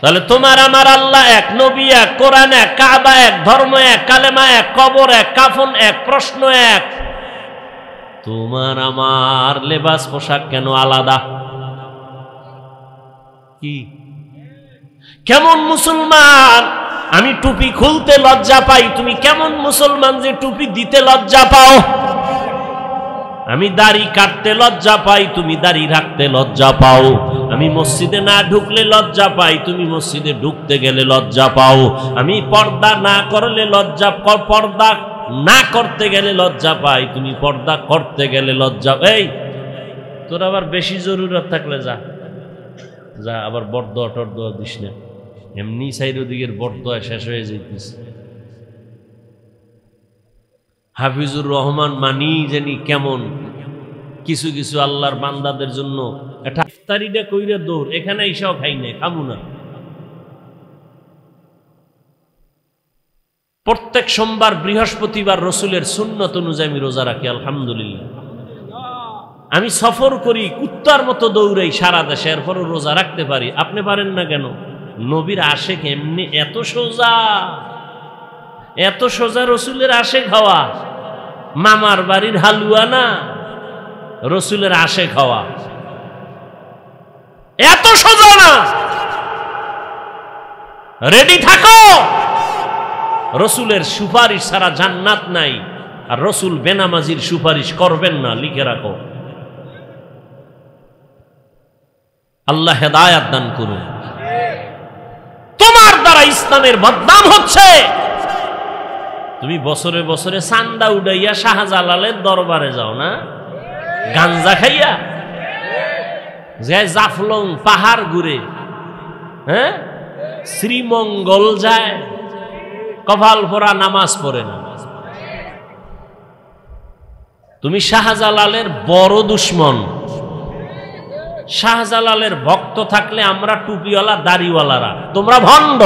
তাহলে তোমার আমার আল্লাহ এক, নবী এক, কোরআন এক, কাবা এক, ধর্ম এক, কালেমা এক, কবর এক, কাফন এক, প্রশ্ন এক। তোমার আমার লেবাস পোশাক কেন আলাদা? কি কেমন মুসলমান? আমি টুপি খুলতে লজ্জা পাই, তুমি কেমন মুসলমান যে টুপি দিতে লজ্জা পাও? আমি দাড়ি কাটতে লজ্জা পাই, তুমি দাড়ি রাখতে লজ্জা পাও। আমি মসজিদে না ঢুকলে লজ্জা পাই, তুমি মসজিদে ঢুকতে গেলে লজ্জা পাও। আমি পর্দা না করলে লজ্জা, পর্দা না করতে গেলে লজ্জা পাই, তুমি পর্দা করতে গেলে লজ্জা। এই তোর আবার বেশি জরুরত থাকলে যা যা, আবার বরদোয়া টরদোয়া দিস না। এমনি চারিদিকের বরদোয়া শেষ হয়ে যাইতেছে। হাফিজুর রহমান মানি জানি কেমন কিছু কিছু আল্লাহর বান্দাদের জন্য এটা ইফতারিটা কইরা দৌড়, এখানে এসেও খাই না, খামু না। প্রত্যেক সোমবার, বৃহস্পতিবার রসুলের সুন্নত অনুযায়ী আমি রোজা রাখি, আলহামদুলিল্লাহ। আমি সফর করি, কুত্তার মতো দৌড়াই সারা দেশে, এরপরও রোজা রাখতে পারি। আপনি পারেন না কেন? নবীর আশেক এমনি এত সোজা, এত সোজা রসুলের আশেক হওয়া। মামার বাড়ির হালুয়া না, রসুলের আশেক হওয়া এত সোজা না। রেডি থাকো, রসুলের সুপারিশ ছাড়া জান্নাত নাই। আর রসুল বেনামাজির সুপারিশ করবেন না, লিখে রাখো। আল্লাহ হেদায়াত দান করুন। তোমার দ্বারা ইসলামের বদনাম হচ্ছে, তুমি বছরে বছরে চান্দা উড়াইয়া শাহজালালের দরবারে যাও না, গাঞ্জা খাইয়া যায়, জাফলং পাহাড় ঘুরে, হ্যাঁ, শ্রীমঙ্গল যায়, কপাল পরা নামাজ পড়ে না। তুমি শাহজালালের বড় দুশ্মন। শাহজালালের ভক্ত থাকলে আমরা টুপিওয়ালা দাড়িওয়ালারা, তোমরা ভণ্ড।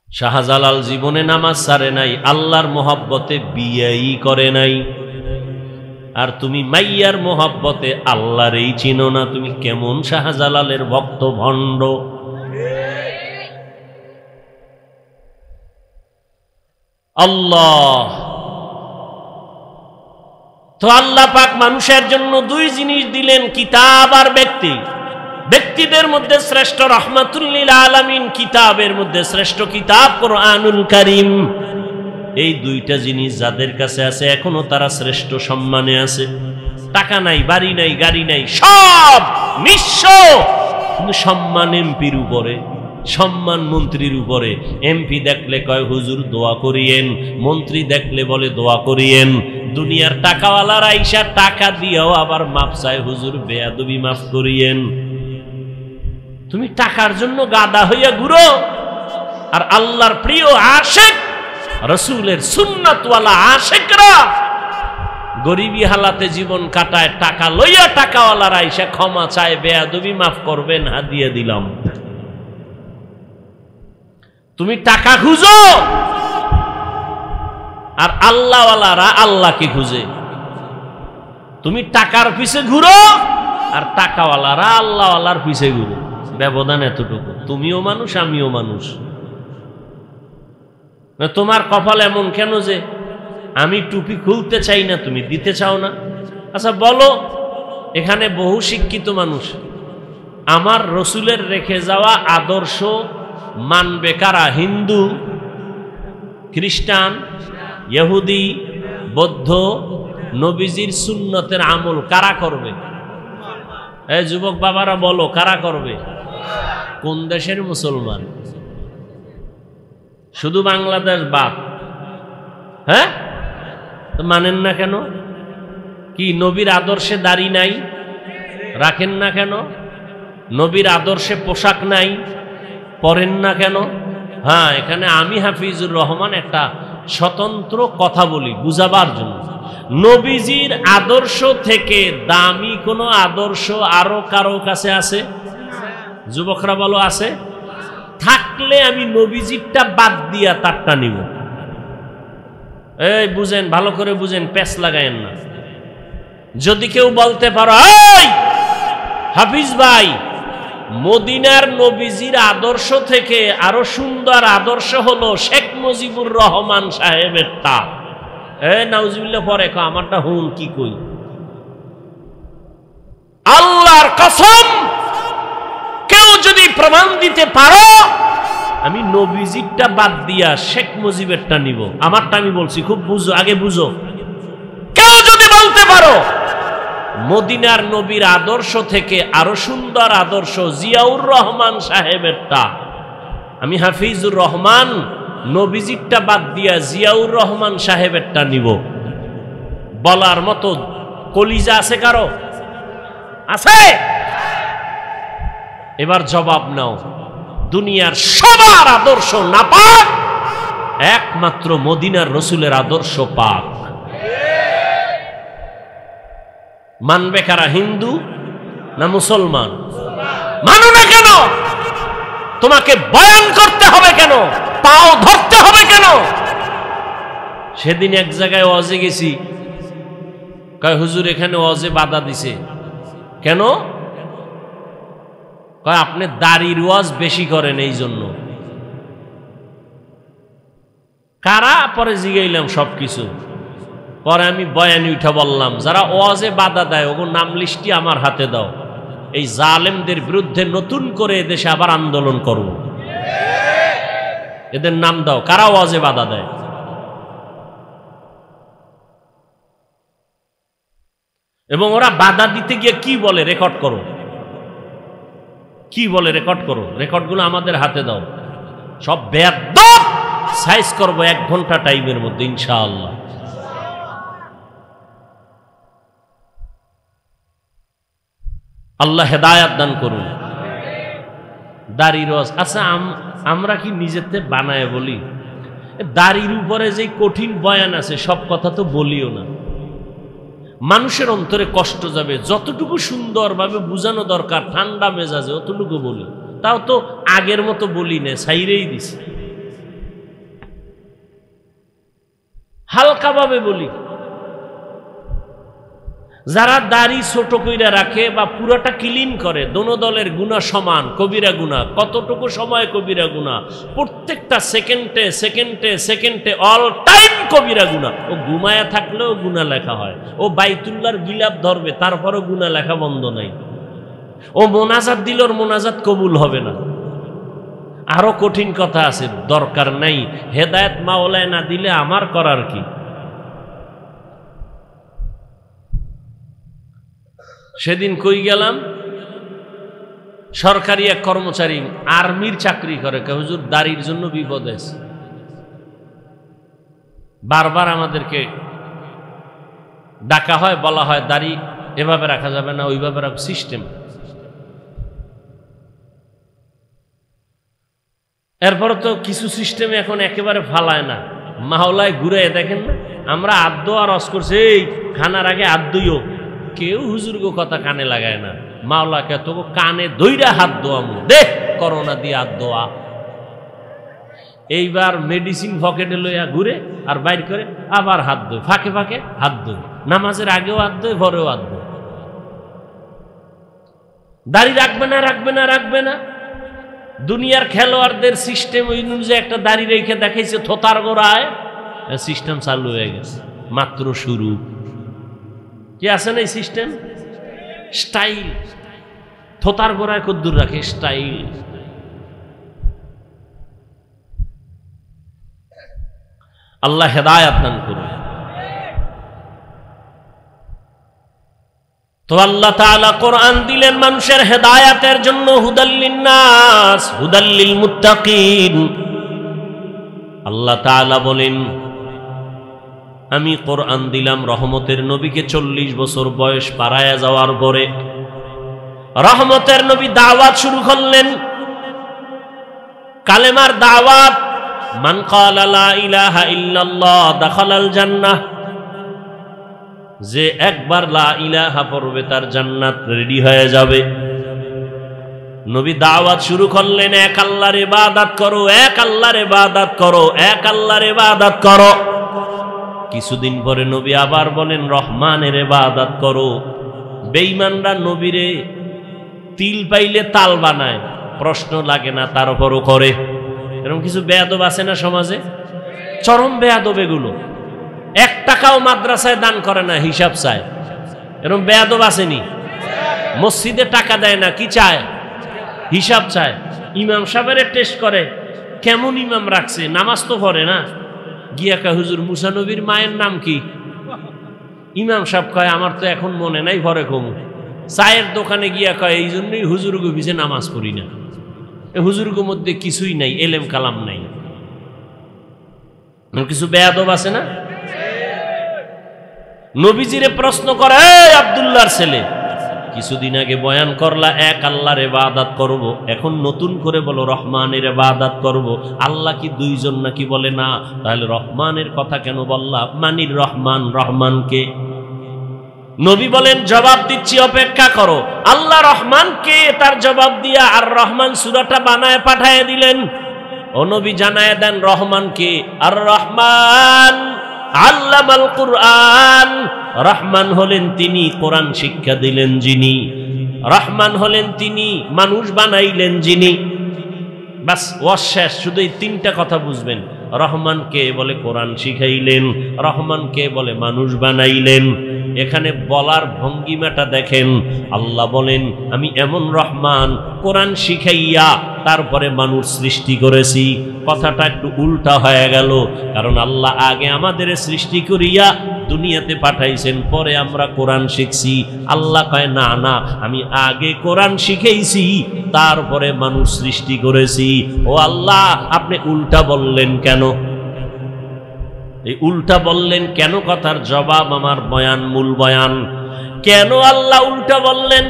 শাহজালাল জীবনে নামাজ ছাড়ে নাই, আল্লাহর মোহাব্বতে বিয়েই করে নাই, আর তুমি মাইয়ার মোহাব্বতে আল্লাহরই চিনো না। তুমি কেমন শাহজালালের ভক্ত, ভণ্ড। আল্লাহ তো আল্লাহ পাক মানুষের জন্য দুই জিনিস দিলেন, কিতাব আর ব্যক্তি। ব্যক্তিদের মধ্যে শ্রেষ্ঠ রাহমাতুল লিল আলামিন, কিতাবের মধ্যে শ্রেষ্ঠ কিতাব কোরআনুল কারীম। এই দুইটা জিনিস যাদের কাছে আছে এখনো তারা শ্রেষ্ঠ সম্মানে আছে। টাকা নাই, বাড়ি নাই, গাড়ি নাই, সব নিঃস্ব, কিন্তু সম্মান এমপির উপরে, সম্মান মন্ত্রীর উপরে। এমপি দেখলে কয় হুজুর দোয়া করিয়েন, মন্ত্রী দেখলে বলে দোয়া করিয়েন। দুনিয়ার টাকাওয়ালারা আইসা টাকা দিয়েও আবার মাফ চায়, হুজুর বেয়াদবি মাফ করিয়েন। তুমি টাকার জন্য গাদা হইয়া ঘুরো, আর আল্লাহর প্রিয় আশিক, রাসূলের সুন্নাতওয়ালা আশিকরা গরিবী হালাতে জীবন কাটায়, টাকা লইয়া টাকাওয়ালারা আইসা ক্ষমা চায়, বেয়াদবি মাফ করবেন, হাদিয়া দিলাম। তুমি টাকা খুঁজো, আর আল্লাহওয়ালারা আল্লাহকে খুঁজে। তুমি টাকার পিছে ঘুরো, আর টাকাওয়ালারা আল্লাহওয়ালার পিছে ঘুরে। ব্যবধান এতটুকু। তুমিও মানুষ, আমিও মানুষ। তোমার কপাল এমন কেন যে আমি টুপি খুলতে চাই না, তুমি দিতে চাও না? আচ্ছা বলো, এখানে বহু শিক্ষিত মানুষ, আমার রসুলের রেখে যাওয়া আদর্শ মানবে কারা? হিন্দু, খ্রিস্টান, ইহুদি, বৌদ্ধ, নবীজির সুন্নতের আমল কারা করবে? এই যুবক বাবারা বলো, কারা করবে? কোন দেশের মুসলমান? শুধু বাংলাদেশ বাদ? হ্যাঁ, তো মানেন না কেন? কি নবীর আদর্শে দাড়ি নাই, রাখেন না কেন? নবীর আদর্শে পোশাক নাই, পরেন না কেন? হ্যাঁ, এখানে আমি হাফিজুর রহমান একটা স্বতন্ত্র কথা বলি বুঝাবার জন্য। নবীজির আদর্শ থেকে দামি কোনো আদর্শ আরো কারো কাছে আছে? যুবকরা বলো, আছে? থাকলে আমি নবীজিরটা বাদ দিয়া তারটা নিব। এই বুঝেন, ভালো করে বুঝেন, প্যাচ লাগায়েন না। যদি কেউ বলতে পারো, এই হাফিজ ভাই, মদিনার নবীজির আদর্শ থেকে আরো সুন্দর আদর্শ হলো শেখ মুজিবুর রহমান সাহেবেরটা, নাউজুবিল্লাহ পরে আমারটা হুন কি কই? আল্লাহর কসম, কেউ যদি প্রমাণ দিতে পারো আমি নবীজিরটা বাদ দিয়া শেখ মুজিবেরটা নিব, আমারটা আমি বলছি, খুব বুঝো, আগে বুঝো। কেউ যদি বলতে পারো মদিনার নবীর আদর্শ থেকে আরো সুন্দর আদর্শ জিয়াউর রহমান সাহেবেরটা, আমি হাফিজুর রহমান নবীজিরটা বাদ দিয়া জিয়াউর রহমান সাহেবেরটা নিব, বলার মতো কলিজা আছে কারো? আছে? এবার জবাব নাও। দুনিয়ার সবার আদর্শ নাপাক, একমাত্র মদিনার রসুলের আদর্শ পাক। মানবে কারা? হিন্দু না মুসলমান? মানো না কেন? তোমাকে বয়ান করতে হবে কেন? পাও ধরতে হবে কেন? সেদিন এক জায়গায় ওয়াজে গেছি, কয় হুজুর এখানে ওয়াজে বাধা দিছে কেন? কয় আপনি দাড়ির ওয়াজ বেশি করেন এই জন্য। কারা? পরে জিগাইলাম সবকিছু। পরে আমি বয়ানি উঠা বললাম, যারা ওয়াজে বাধা দেয় ওগো নাম লিস্টি আমার হাতে দাও, এই জালেমদের বিরুদ্ধে নতুন করে এদেশে আবার আন্দোলন করব। এদের নাম দাও, কারা ওয়াজে বাধা দেয়। এবং ওরা বাধা দিতে গিয়ে কি বলে রেকর্ড করো। কি বলে রেকর্ড করো, রেকর্ডগুলো আমাদের হাতে দাও, সব বেয়াদব সাইজ করবো 1 ঘন্টা টাইমের মধ্যে ইনশাআল্লাহ। আল্লাহ হেদায়াত দান করুন। দাড়ি রস, আচ্ছা আমরা কি নিজেতে বানায় বলি? দাড়ির উপরে যে কঠিন বয়ান আছে সব কথা তো বলিও না, মানুষের অন্তরে কষ্ট যাবে। যতটুকু সুন্দরভাবে বুঝানো দরকার ঠান্ডা মেজাজে অতটুকু বলি, তাও তো আগের মতো বলি না, ছাইরেই দিছি, হালকাভাবে বলি। যারা দাড়ি ছোট কইরা রাখে বা পুরাটা ক্লিন করে, দোনো দলের গুনাহ সমান, কবিরা গুনাহ। কতটুকু সময় কবিরা গুনাহ? প্রত্যেকটা সেকেন্ডে সেকেন্ডে সেকেন্ডে অল টাইম কবিরা গুনাহ। ও ঘুমায়া থাকলেও গুনাহ লেখা হয়, ও বাইতুল্লাহর গিলাপ ধরবে তারপরও গুনাহ লেখা বন্ধ নাই। ও মোনাজাত দিল, ওর মোনাজাত কবুল হবে না। আরো কঠিন কথা আছে, দরকার নাই। হেদায়েত মাওলায় না দিলে আমার করার কি? সেদিন কই গেলাম, সরকারি এক কর্মচারী আর্মির চাকরি করে, হুজুর দাড়ির জন্য বিপদ আছে। বারবার আমাদেরকে ডাকা হয়, বলা হয় দাড়ি এভাবে রাখা যাবে না, ওইভাবে রাখা সিস্টেম। এরপর তো কিছু সিস্টেমে এখন একেবারে ফালায় না, মাওলায় ঘুরে দেখেন না। আমরা আদ্য আর রস করছে, এই খানার আগে আদ্যইও, কেউ হুজুর গো কথা কানে লাগায় না। মাওলাকে তো কানে দইরা হাত দোয়ামু, দেখ করোনা দিয়ে হাত দোয়া। এইবার মেডিসিন পকেটে লইয়া ঘুরে আর বাইর করে আবার হাত দই, ফাঁকে ফাঁকে হাত দই, নামাজের আগেও হাত দই, পরেও হাত দই। দাড়ি রাখবে না, রাখবে না, রাখবে না। দুনিয়ার খেলোয়াড়দের সিস্টেম ওই অনুযায়ী একটা দাড়ি রেখে দেখাইছে থোতার গোড়ায়, সিস্টেম চালু হয়ে গেছে, মাত্র শুরু। কি আছে না এই সিস্টেম? স্টাইল। থোতার গোড়ায় কদ্দুর রাখে স্টাইল। আল্লাহ হেদায়াত দান করুন। তো আল্লাহ তাআলা কোরআন দিলেন মানুষের হেদায়াতের জন্য, হুদাল্লিন নাস হুদাল্লিল মুত্তাকিন। আল্লাহ তাআলা বলেন, আমি কোরআন দিলাম রহমতের নবীকে 40 বছর বয়স পারায়া যাওয়ার পরে রহমতের নবী দাওয়াত শুরু করলেন, কালেমার দাওয়াত। মান ক্বালা লা ইলাহা ইল্লাল্লাহ দাখালাল জান্নাহ, যে একবার লা ইলাহা পড়বে তার জান্নাত রেডি হয়ে যাবে। নবী দাওয়াত শুরু করলেন, এক আল্লাহর ইবাদত করো, এক আল্লাহর ইবাদত করো, এক আল্লাহর ইবাদত করো। কিছুদিন পরে নবী আবার বলেন রহমানের ইবাদত করো। বেঈমানরা নবীরে তিল পাইলে তাল বানায়, প্রশ্ন লাগে না, তারপরও করে। এরকম কিছু বেয়াদব আছে না সমাজে? চরম বেয়াদব এগুলো। 1 টাকাও মাদ্রাসায় দান করে না, হিসাব চায়। এরকম বেয়াদব আসেনি? মসজিদে টাকা দেয় না, কি চায়? হিসাব চায়। ইমাম সাহেবের টেস্ট করে, কেমন ইমাম রাখছে, নামাজ তো পড়ে না। গিয়া কয় হুজুর মুসা নবীর মায়ের নাম কি? ইমাম সাহেব কয় আমার তো এখন মনে নাই, পরে কমু। চায়ের দোকানে গিয়া কয় এই জন্যই হুজুরগো পিছে নামাজ পড়ি না। হুজুরগো মধ্যে কিছুই নাই, এলেম কালাম নাই। কিছু বেয়াদব আছে না? নবীজিরে প্রশ্ন করে, এই আব্দুল্লাহর ছেলে, কিছুদিন আগে বয়ান করলা এক আল্লাহর ইবাদত করব, এখন নতুন করে বলো রহমানের ইবাদত করব। আল্লাহ কি দুইজন নাকি? বলে না। তাহলে রহমানের কথা কেন বললা? মানির রহমান, রহমানকে। নবী বলেন জবাব দিচ্ছি, অপেক্ষা করো। আল্লাহ রহমান কে তার জবাব দিয়া আর রহমান সূরাটা বানায় পাঠায় দিলেন। ও নবী জানায় দেন রহমান কে। আর রহমান আল্লামাল কুরআন, রহমান হলেন তিনি কোরআন শিক্ষা দিলেন যিনি। রহমান হলেন তিনি মানুষ বানাইলেন যিনি। বাস ওয়াজ শেষ। শুধু এই 3টা কথা বুঝবেন। রহমান কে বলে কোরআন শিখাইলেন, রহমান কে বলে মানুষ বানাইলেন। এখানে বলার ভঙ্গিমাটা দেখেন। আল্লাহ বলেন আমি এমন রহমান, কোরআন শিখাইয়া তারপরে মানুষ সৃষ্টি করেছি। কথাটা একটু উল্টা হয়ে গেল, কারণ আল্লাহ আগে আমাদের সৃষ্টি করিয়া দুনিয়াতে পাঠাইছেন, পরে আমরা কোরআন শিখছি। আল্লাহ কয় না না, আমি আগে কোরআন শিখেইছি, তারপরে মানুষ সৃষ্টি করেছি। ও আল্লাহ, আপনি উল্টা বললেন কেন? এই উল্টা বললেন কেন? কথার জবাব আমার বয়ান, মূল বয়ান। কেন আল্লাহ উল্টা বললেন?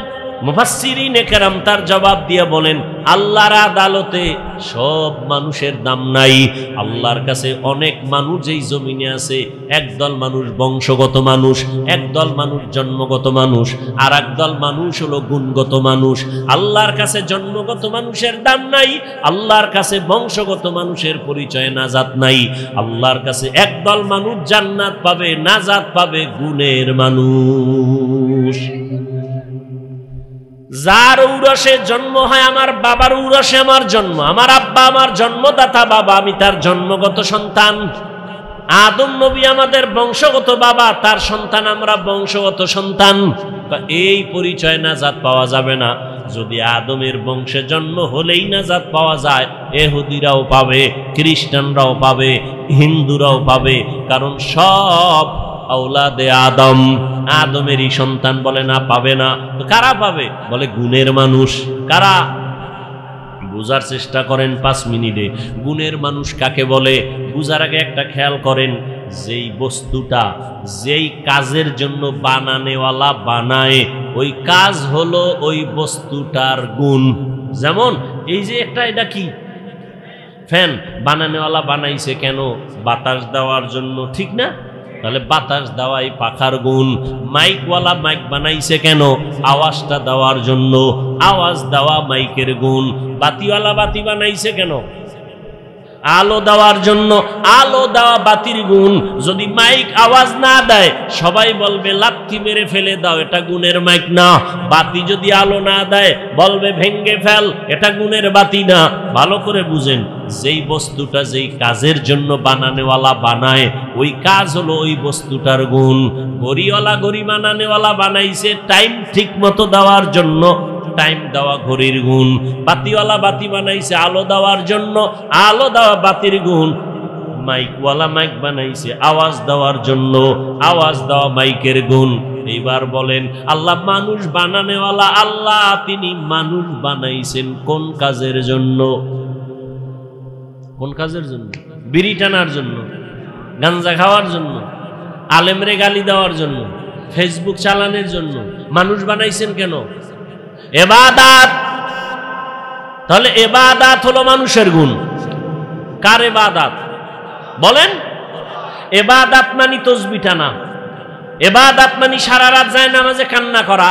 মুফাসসিরিনে কেরাম তার জবাব দিয়ে বলেন, আল্লাহর আদালতে সব মানুষের দাম নাই। আল্লাহর কাছে অনেক মানুষ এই জমিনে আছে। একদল মানুষ বংশগত মানুষ, একদল মানুষ জন্মগত মানুষ, আর একদল মানুষ হলো গুণগত মানুষ। আল্লাহর কাছে জন্মগত মানুষের দাম নাই, আল্লাহর কাছে বংশগত মানুষের পরিচয় নাজাত নাই। আল্লাহর কাছে একদল মানুষ জান্নাত পাবে, নাজাত পাবে গুণের মানুষ। যার ঔরসে জন্ম হয়, আমার বাবার ঔরসে আমার জন্ম, আমার আব্বা আমার জন্মদাতা বাবা, আমি তার জন্মগত সন্তান। আদম নবী আমাদের বংশগত বাবা, তার সন্তান আমরা বংশগত সন্তান। এই পরিচয় নাজাত পাওয়া যাবে না। যদি আদমের বংশে জন্ম হলেই নাজাত পাওয়া যায়, ইহুদিরাও পাবে, খ্রিস্টানরাও পাবে, হিন্দুরাও পাবে, কারণ সব আওলাদে আদম, আদমেরই সন্তান। বলে না, পাবে না। তো কারা পাবে? বলে গুণের মানুষ। কারা? বুঝার চেষ্টা করেন 5 মিনিটে। গুণের মানুষ কাকে বলে বুঝার আগে একটা খেয়াল করেন, যেই বস্তুটা যেই কাজের জন্য বানানেওয়ালা বানায়, ওই কাজ হলো ওই বস্তুটার গুণ। যেমন এই যে একটা, এটা কি ফ্যান, বানানেওয়ালা বানাইছে কেন? বাতাস দেওয়ার জন্য, ঠিক না? তাহলে বাতাস দেওয়াই পাখার গুণ। মাইকওয়ালা মাইক বানাইছে কেন? আওয়াজটা দেওয়ার জন্য, আওয়াজ দেওয়া মাইকের গুণ। বাতিওয়ালা বাতি বানাইছে কেন? আলো দেওয়ার জন্য, আলো দেওয়া বাতির গুণ। যদি মাইক আওয়াজ না দেয়, সবাই বলবে লাথি মেরে ফেলে দাও, এটা গুণের মাইক না। বাতি যদি আলো না দেয়, বলবে ভেঙ্গে ফেল, এটা গুণের বাতি না। ভালো করে বুঝেন, যেই বস্তুটা যেই কাজের জন্য বানানেওয়ালা বানায়, ওই কাজ হলো ওই বস্তুটার গুণ। ঘড়িওয়ালা ঘড়ি বানানেওয়ালা বানাইছে টাইম ঠিক মতো দেওয়ার জন্য, টাইম দেওয়া ঘড়ির গুণ। বাতিওয়ালা বাতি বানাইছে আলো দেওয়ার জন্য, আলো দেওয়া বাতির গুণ। মাইকওয়ালা মাইক বানাইছে আওয়াজ দেওয়ার জন্য, আওয়াজ দেওয়া মাইকের গুণ। এইবার বলেন, আল্লাহ মানুষ বানানেওয়ালা আল্লাহ, তিনি মানুষ বানাইছেন কোন কাজের জন্য? কোন কাজের জন্য? বিড়ি টানার জন্য, গাঞ্জা খাওয়ার জন্য, আলেমরে গালি দেওয়ার জন্য, ফেসবুক চালানোর জন্য মানুষ বানাইছেন কেন? ইবাদত। তাহলে ইবাদত হলো মানুষের গুণ। কার ইবাদত বলেন? ইবাদত মানে তাসবিহ টানা, ইবাদত মানে সারা রাত যায় নামাজে কান্না করা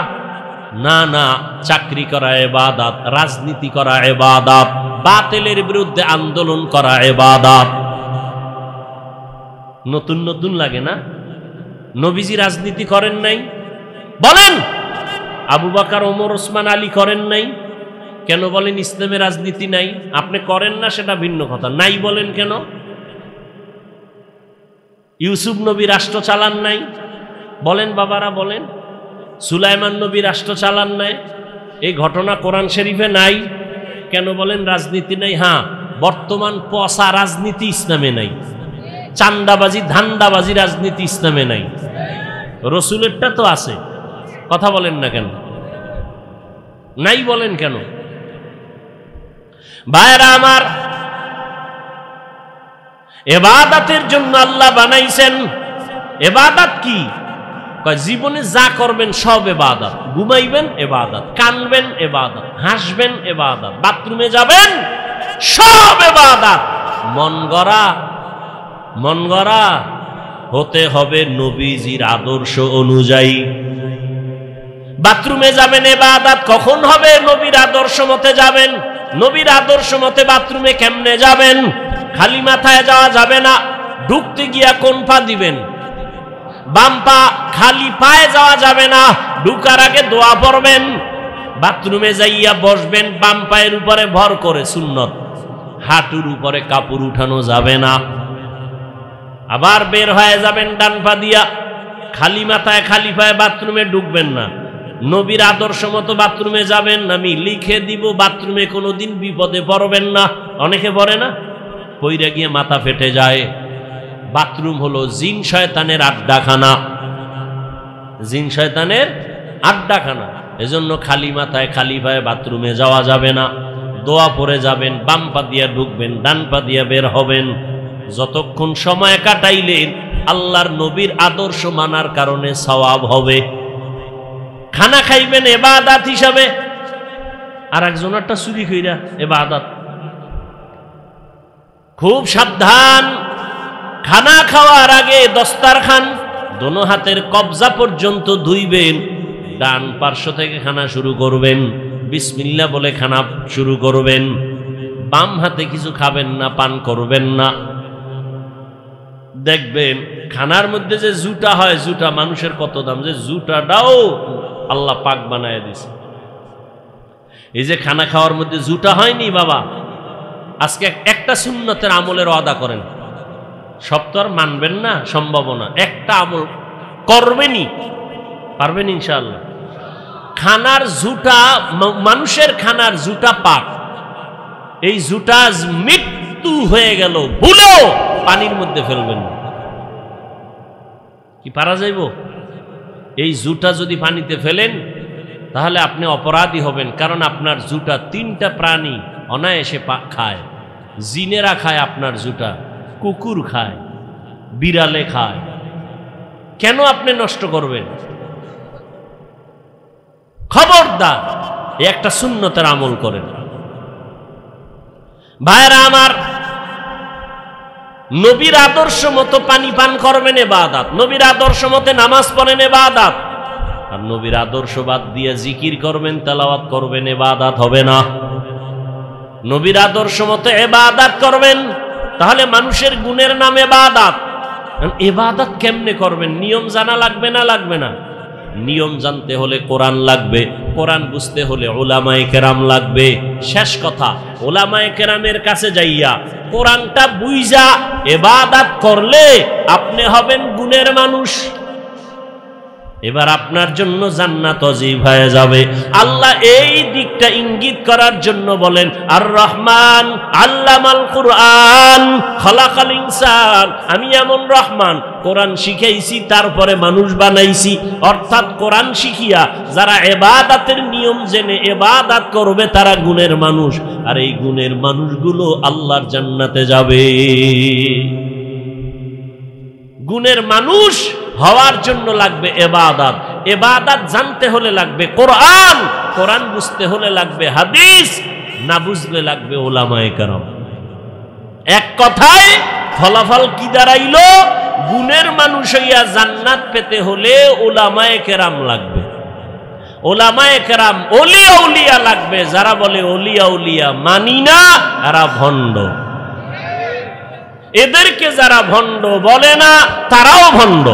না। না, চাকরি করা ইবাদত, রাজনীতি করা ইবাদত, বাতিলের বিরুদ্ধে আন্দোলন করা ইবাদত। নতুন নতুন লাগে না? নবীজি রাজনীতি করেন নাই? বলেন। আবু বকর, ওমর, ওসমান, আলী করেন নাই? কেন বলেন ইসলামে রাজনীতি নাই? আপনি করেন না সেটা ভিন্ন কথা, নাই বলেন কেন? ইউসুফ নবী রাষ্ট্র চালান নাই? বলেন বাবারা, বলেন। সুলাইমান নবী রাষ্ট্র চালান নাই? এই ঘটনা কোরআন শরীফে নাই? কেন বলেন রাজনীতি নাই? হ্যাঁ, বর্তমান পচা রাজনীতি ইসলামে নাই। চান্দাবাজি, ধান্দাবাজি রাজনীতি ইসলামে নাই। রসুলেরটা তো আছে, কথা বলেন না কেন? নাই বলেন কেন? ভাইরা আমার, ইবাদতের জন্য আল্লাহ বানাইছেন। ইবাদত কি? জীবনে যা করবেন সব ইবাদত। ঘুমাইবেন ইবাদত, কানবেন ইবাদত, হাসবেন ইবাদত, বাথরুমে যাবেন সব ইবাদত। মন গড়া হতে হবে নবীজির আদর্শ অনুযায়ী। বাথরুমে যাবেন ইবাদত কখন হবে? নবীর আদর্শ মতে যাবেন। নবীর আদর্শ মতে বাথরুমে কেমনে যাবেন? খালি মাথায় যাওয়া যাবে না। ঢুকতে গিয়া কোন পা দিবেন? বাম পা। খালি পায়ে যাওয়া যাবে না, ঢুকার আগে দোয়া পড়বেন। বাথরুমে যাইয়া বসবেন বাম পায়ের উপরে ভর করে, সুন্নত। হাঁটুর উপরে কাপড় উঠানো যাবে না। আবার বের হয়ে যাবেন ডান পা দিয়া। খালি মাথায় খালি পায়ে বাথরুমে ঢুকবেন না। নবীর আদর্শ মতো বাথরুমে যাবেন। আমি লিখে দিব, বাথরুমে কোনোদিন বিপদে পড়বেন না। অনেকে পড়ে না, পইরা গিয়ে মাথা ফেটে যায়। বাথরুম হলো জিন শয়তানের আড্ডাখানা, জিন শয়তানের আড্ডাখানা। এজন্য খালি মাথায় খালি পায়ে বাথরুমে যাওয়া যাবে না। দোয়া পড়ে যাবেন, বাম পা দিয়া ঢুকবেন, ডান পা দিয়া বের হবেন। যতক্ষণ সময় কাটাইলেন আল্লাহর নবীর আদর্শ মানার কারণে সওয়াব হবে। খানা খাইবেন ইবাদত হিসাবে, আর একজনেরটা চুরি কইরা ইবাদত। খুব সাবধান, খানা খাওয়ার আগে দস্তারখান দোনো হাতের কবজা পর্যন্ত ধুইবেন। ডান পার্শ্ব থেকে খানা শুরু করবেন, বিসমিল্লাহ বলে খানা শুরু করবেন। বাম হাতে কিছু খাবেন না, পান করবেন না। দেখবেন খানার মধ্যে যে জুটা হয়, জুটা মানুষের কত দাম, যে জুটাটাও আল্লাহ পাক বানায় দিছে। এই যে খানা খাওয়ার মধ্যে জুটা হয়নি বাবা, আজকে একটা সুন্নতের আমলের ওয়াদা করেন, সব তো আর মানবেন না, সম্ভব না। একটা আমল করবেনই, পারবেন ইনশাআল্লাহ। খানার জুটা, মানুষের খানার জুটা পাক, এই জুটা মৃত্যু হয়ে গেল ভুলেও পানির মধ্যে ফেলবেন না। কি পারা যাইব? এই জুটা যদি পানিতে ফেলেন তাহলে আপনি অপরাধী হবেন, কারণ আপনার জুটা তিনটা প্রাণী অনায়াসে খায়। জিনেরা খায় আপনার জুটা, কুকুর খায়, বিড়ালে খায়। কেন আপনি নষ্ট করবেন? খবরদার, একটা সুন্নতের আমল করেন। ভাইরা আমার, নবীর আদর্শ মতো পানি পান করবেন ইবাদত, নবীর আদর্শ মতে নামাজ পড়েন ইবাদত। আর নবীর আদর্শ বাদ দিয়ে জিকির করবেন, তেলাওয়াত করবেন, ইবাদত হবে না। নবীর আদর্শ মতো ইবাদত করবেন, তাহলে মানুষের গুণের নাম ইবাদত। ইবাদত কেমনে করবেন? নিয়ম জানা লাগবে না? লাগবে না। নিয়ম জানতে হলে কোরআন লাগবে, কোরআন বুঝতে হলে উলামায়ে কেরাম লাগবে। শেষ কথা, উলামায়ে কেরামের কাছে যাইয়া কোরআনটা বুঝা ইবাদত করলে আপনি হবেন গুণের মানুষ। এবার আপনার জন্য জান্নাত ওয়াজিব হয়ে যাবে। আল্লাহ এই দিকটা ইঙ্গিত করার জন্য বলেন, আর রহমান আল্লামাল কুরআন খালাকাল ইনসান। আমি এমন রহমান, কোরআন শিখাইছি তারপরে মানুষ বানাইছি। অর্থাৎ কোরআন শিখিয়া যারা ইবাদতের নিয়ম জেনে ইবাদত করবে তারা গুণের মানুষ, আর এই গুণের মানুষগুলো আল্লাহর জান্নাতে যাবে। গুণের মানুষ হওয়ার জন্য লাগবে ইবাদত, ইবাদত জানতে হলে লাগবে কোরআন, কোরআন বুঝতে হলে লাগবে হাদিস, না বুঝলে লাগবে উলামায়ে কেরাম। এক কথায় ফলাফল কি দাঁড়াইলো? গুণের মানুষ হইয়া জান্নাত পেতে হলে উলামায়ে কেরাম লাগবে। উলামায়ে কেরাম ওলিয়া উলিয়া লাগবে। যারা বলে ওলিয়া উলিয়া মানি না, এরা ভণ্ড। এদেরকে যারা ভণ্ড বলে না, তারাও ভণ্ড।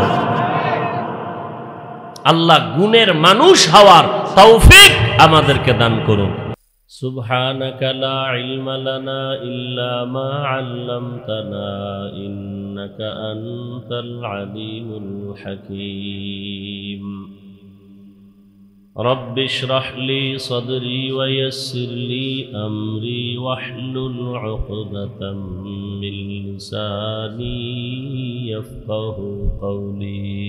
আল্লাহ গুণের মানুষ হওয়ার তৌফিক আমাদেরকে দান করুন। সুবহানাকা লা ইলমা লানা ইল্লা মা আল্লামতানা ইন্নাকা আনতাল আলিমুল হাকীম। رب اشرح لي صدري ويسر لي أمري واحلل عقدة من لساني يفقه قولي।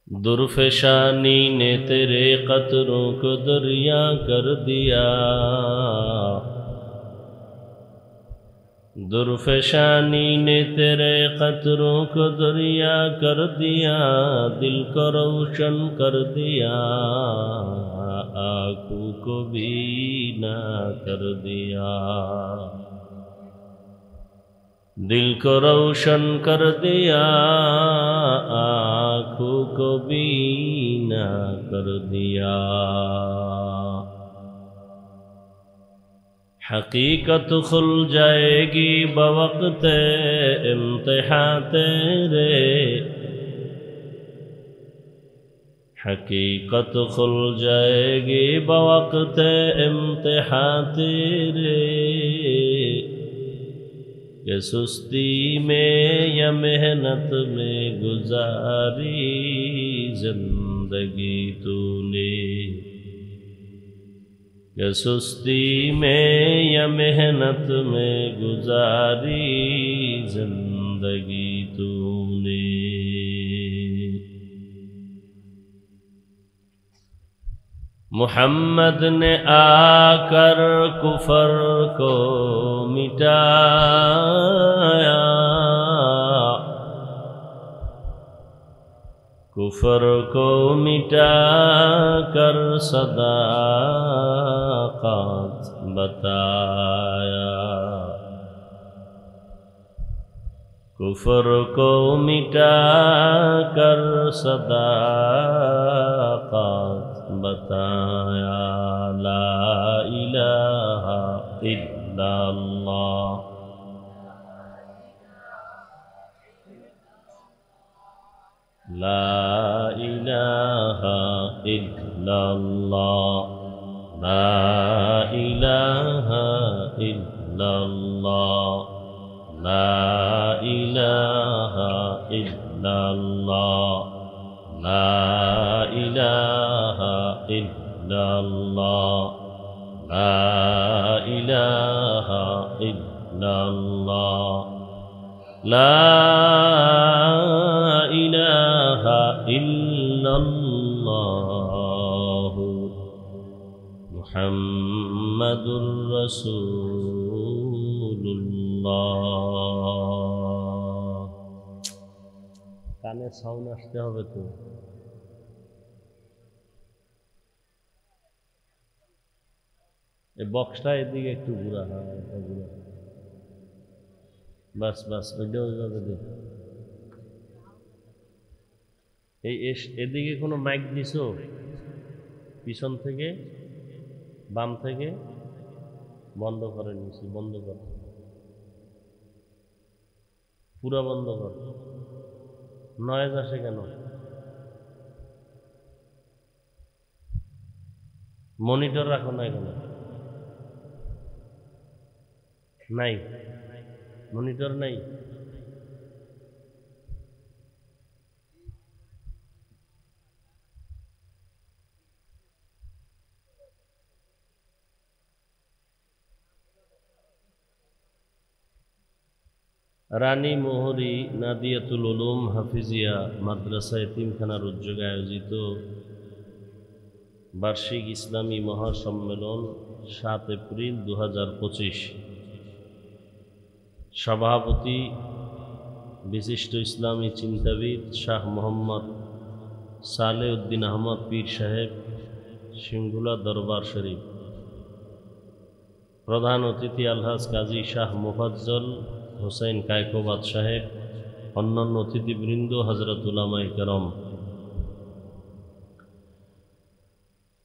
दुर्फशानी ने तेरे कतरों को दरिया कर दिया, दुर्फशानी ने तेरे कतरों को दरिया कर दिया, दिल को रोशन कर दिया, आँखों को बीना कर दिया, दिल को रोशन कर दिया, आँखों को बीना कर दिया। हकीकत खुल जाएगी बवक़्ते इम्तिहां तेरे, हकीकत खुल जाएगी बवक़्ते इम्तिहां तेरे। ये सुस्ती में या मेहनत में गुजारी जिंदगी तूने, کہ سستی میں یا محنت میں گزاری زندگی تو نے محمد نے آ کر کفر کو مٹایا کفر کو مٹا کر صداقت بتایا کفر کو مٹا کر صداقت بتایا لا الہ الا اللہ لا الہ الا اللہ لا الہ الا اللہ لا الہ الا اللہ لا الہ الا اللہ لا الہ الا اللہ لا الہ الا اللہ محمد رسول اللہ কানে সাউন্ড আসতে হবে তো এই বক্সটা এদিকে একটু ঘুরা হয় এটা ঘুরা বাস বাস ওইটা ওইভাবে দে এই এদিকে কোনো মাইক দিছো পিছন থেকে বাম থেকে বন্ধ করে নিছি বন্ধ কর পুরো বন্ধ কর নয়েজ আসে কেন মনিটর রাখো না কেন নাই মনিটর নাই রানী মোহরী নাদিয়াতুল উলুম হাফিজিয়া মাদ্রাসা এতিমখানার উদ্যোগে আয়োজিত বার্ষিক ইসলামী মহাসম্মেলন 7 এপ্রিল 2025 সভাপতি বিশিষ্ট ইসলামী চিন্তাবিদ শাহ মোহাম্মদ সালেহ উদ্দিন আহমদ পীর সাহেব সিংহুলা দরবার শরীফ প্রধান অতিথি আলহাজ কাজী শাহ মুফাজ্জল হোসেন কায়কোবাদ সাহেব অন্যান্য অতিথিবৃন্দ হযরত উলামায়ে কেরাম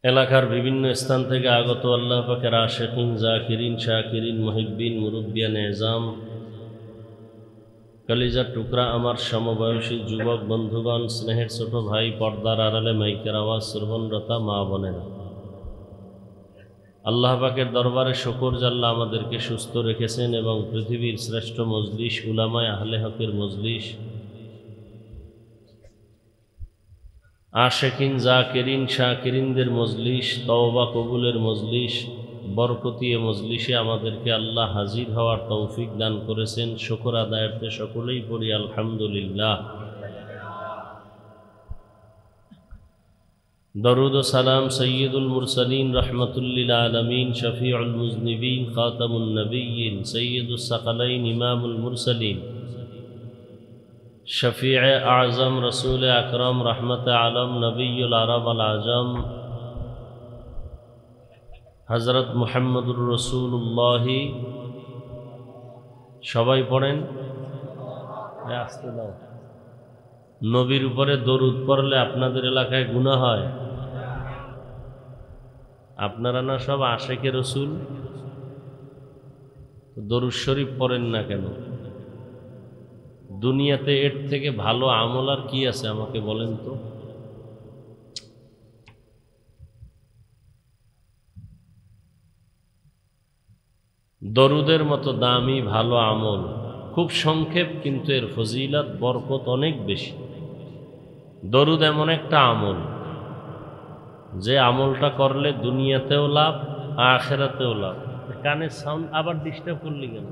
এলাকার বিভিন্ন স্থান থেকে আগত আল্লাহ পাকের আশিকিন জাকিরিন শাকিরিন মুহিব্বিন মুরব্বিয়ান এজাম কলিজার টুকরা আমার সমবয়সী যুবক বন্ধুগণ স্নেহের ছোট ভাই পর্দার আড়ালে মাইকের আওয়াজ শ্রবণরতা মা বোনেরা আল্লাহ পাকের দরবারে শুকর যে আল্লাহ আমাদেরকে সুস্থ রেখেছেন এবং পৃথিবীর শ্রেষ্ঠ মজলিস উলামায়ে আহলে হকের মজলিস আশিকিন জাকিরিন শাকিরিনদের মজলিস তওবা কবুলের মজলিস বরকতি মজলিসে আমাদেরকে আল্লাহ হাজির হওয়ার তৌফিক দান করেছেন শুকর আদায়ার্থে সকলেই পড়ি আলহামদুলিল্লাহ দরুদ ও সালাম সৈয়দুল মুরসালিন রহমাতুল লিল আলামিন শফিউল মুজনিবিন খাতামুন নবিয়্যিন সৈয়দুস সাকালাইন ইমামুল মুরসালিন শফিউ আযম রাসূল আকরাম রহমত আলম নবিয়ুল আরব আল আজম হযরত মুহাম্মদুর রাসূলুল্লাহ সবাই পড়েন আস্তে দাও নবীর উপরে দরুদ পড়লে আপনাদের এলাকায় গুনাহ হয় আপনারা না সব আশিকে রাসূল দরুদ শরীফ পড়েন না কেন দুনিয়াতে এর থেকে ভালো আমল আর কি আছে আমাকে বলেন তো দরুদের মতো দামি ভালো আমল খুব সংক্ষেপ কিন্তু এর ফজিলত বরকত অনেক বেশি দরুদ এমন একটা আমল যে আমলটা করলে দুনিয়াতেও লাভ আখিরাতেও লাভ। কানের সাউন্ড আবার ডিস্টার্ব করলি কেন?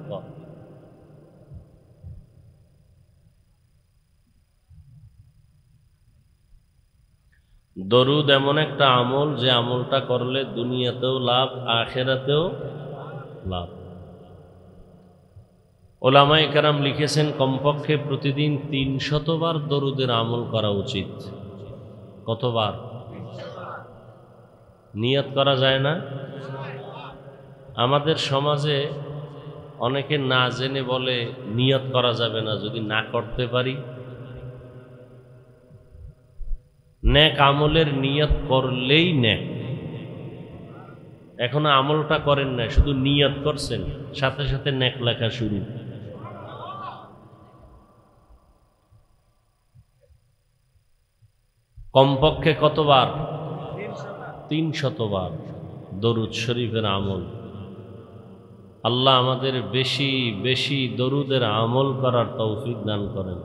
দরুদ এমন একটা আমল যে আমলটা করলে দুনিয়াতেও লাভ, আখিরাতেও লাভ। ওলামায়ে কেরাম লিখেছেন কমপক্ষে প্রতিদিন ৩০০ বার দরুদের আমল করা উচিত। কতবার? নিয়ত করা যায় না? আমাদের সমাজে অনেকে না জেনে বলে নিয়ত করা যাবে না, যদি না করতে পারি। নেক আমলের নিয়ত করলেই নেক। এখনো আমলটা করেন না, শুধু নিয়ত করছেন, সাথে সাথে নেক লেখা শুরু। কমপক্ষে কতবার? ৩০০ বার দরুদ শরীফের আমল। আল্লাহ আমাদের বেশি বেশি দরুদের আমল করার তৌফিক দান করেন।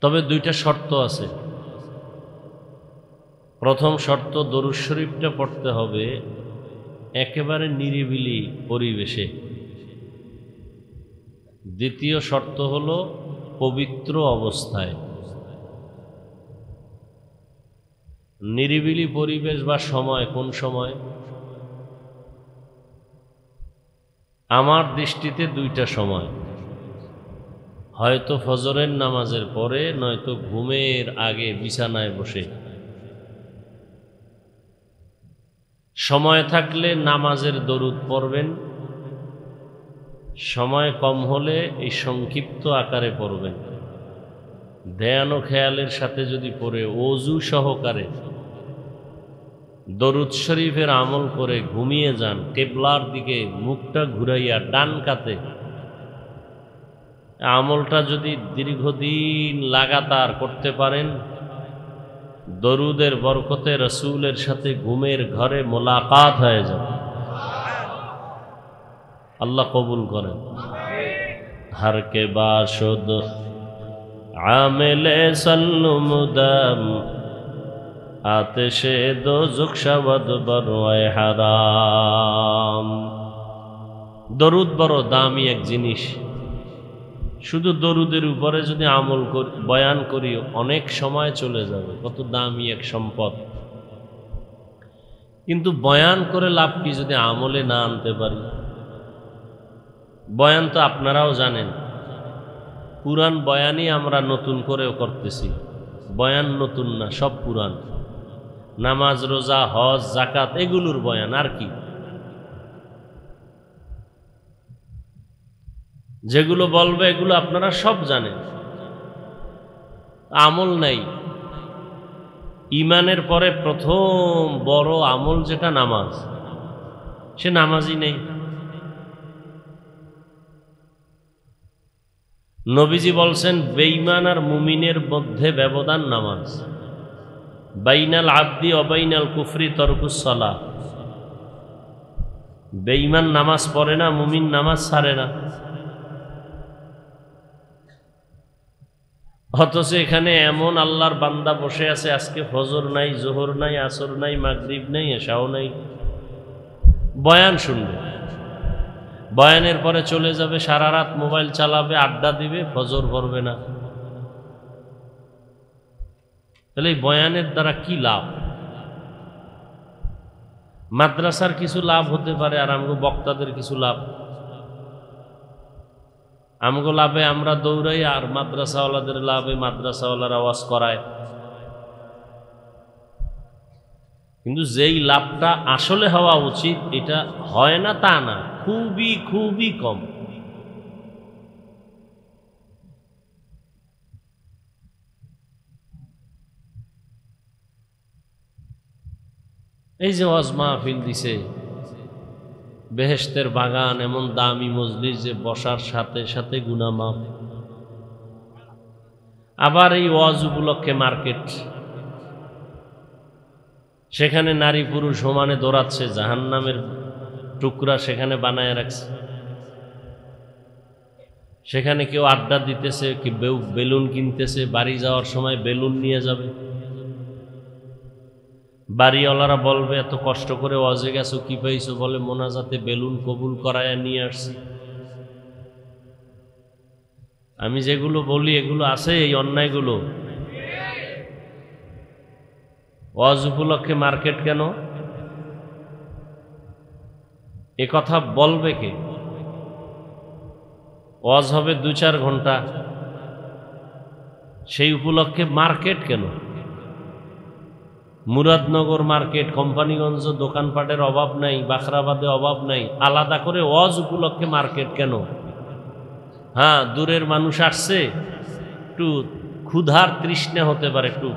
তবে দুইটা শর্ত আছে। প্রথম শর্ত, দরুদ শরীফটা পড়তে হবে একেবারে নিরিবিলি পরিবেশে। দ্বিতীয় শর্ত হলো পবিত্র অবস্থায়। নিরিবিলি পরিবেশ বা সময়, কোন সময়? আমার দৃষ্টিতে দুইটা সময়, হয়তো ফজরের নামাজের পরে, নয়তো ঘুমের আগে বিছানায় বসে। সময় থাকলে নামাজের দরুদ পড়বেন, সময় কম হলে এই সংক্ষিপ্ত আকারে পড়বেন। ধ্যান ও খেয়ালের সাথে যদি পড়ে ওযু সহকারে দরুদ শরীফের আমল করে ঘুমিয়ে যান, কিবলার দিকে মুখটা ঘুরাইয়া ডান কাতে, আমলটা যদি দীর্ঘদিন লাগাতার করতে পারেন, দরুদের বরকতে রাসূলের সাথে ঘুমের ঘরে মোলাকাত হয়ে যাবে। আল্লাহ কবুল করেন। हर के बाशुद आमिले सल्लु मुदम आतिशे दोज़ख शवद बरए हाराम। দরুদ বড় দামি এক জিনিস। শুধু দরুদের উপরে যদি আমল বয়ান করি অনেক সময় চলে যাবে, কত দামি এক সম্পদ। কিন্তু বয়ান করে লাভ কি যদি আমলে না আনতে পারি? বয়ান তো আপনারাও জানেন, পুরান বয়ানই আমরা নতুন করেও করতেছি। বয়ান নতুন না, সব পুরান। নামাজ, রোজা, হজ, যাকাত এগুলোর বয়ান, আর কি? যেগুলো বলবে এগুলো আপনারা সব জানেন। আমল নাই। ইমানের পরে প্রথম বড় আমল যেটা নামাজ, সে নামাজই নেই। নবীজি বলছেন বেঈমান আর মুমিনের মধ্যে ব্যবধান নামাজ। বাইনাল আবদি অবাইনাল কুফরি তরকুস সালাহ। বেঈমান নামাজ পড়ে না, মুমিন নামাজ ছাড়ে না। অথচ এখানে এমন আল্লাহর বান্দা বসে আছে, আজকে ফজর নাই, জোহর নাই, আসর নাই, মাগরিব নাই, এশাও নাই, বয়ান শুনবে। বয়ানের পরে চলে যাবে, সারা রাত মোবাইল চালাবে, আড্ডা দিবে, ফজর পড়বে না। তাহলে এই বয়ানের দ্বারা কি লাভ? মাদ্রাসার কিছু লাভ হতে পারে, আর আমগো বক্তাদের কিছু লাভ। আমগো লাভে আমরা দৌড়াই, আর মাদ্রাসাওয়ালাদের লাভে মাদ্রাসাওয়ালার আওয়াজ করায়। কিন্তু যেই লাভটা আসলে হওয়া উচিত এটা হয় না তা না, খুবই খুবই কম। এই যে ওয়াজ মাহফিল দিছে, বেহেশতের বাগান, এমন দামি মজলিস যে বসার সাথে সাথে গুনাহ মাফ। আবার এই ওয়াজ উপলক্ষে মার্কেট, সেখানে নারী পুরুষ সমানে দৌড়াচ্ছে, জাহান্নামের টুকরা সেখানে বানায় রাখছে। সেখানে কেউ আড্ডা দিতেছে, কেউ বেলুন কিনতেছে, বাড়ি যাওয়ার সময় বেলুন নিয়ে যাবে। বাড়িওয়ালারা বলবে এত কষ্ট করে ওয়াজে গেছো কি পাইছো? বলে মোনাজাতে বেলুন কবুল করায়া নিয়ে আসছি। আমি যেগুলো বলি এগুলো আছে এই অন্যায়গুলো। ওয়াজ উপলক্ষে মার্কেট কেন? এ কথা বলবে কে? ওয়াজ হবে 2-4 ঘন্টা, সেই উপলক্ষে মার্কেট কেন? মুরাদনগর মার্কেট, কোম্পানিগঞ্জ দোকানপাটের অভাব নাই, বাখরাবাদে অভাব নাই, আলাদা করে ওয়াজ উপলক্ষে মার্কেট কেন? হ্যাঁ, দূরের মানুষ আসছে, একটু ক্ষুধার তৃষ্ণা হতে পারে, একটু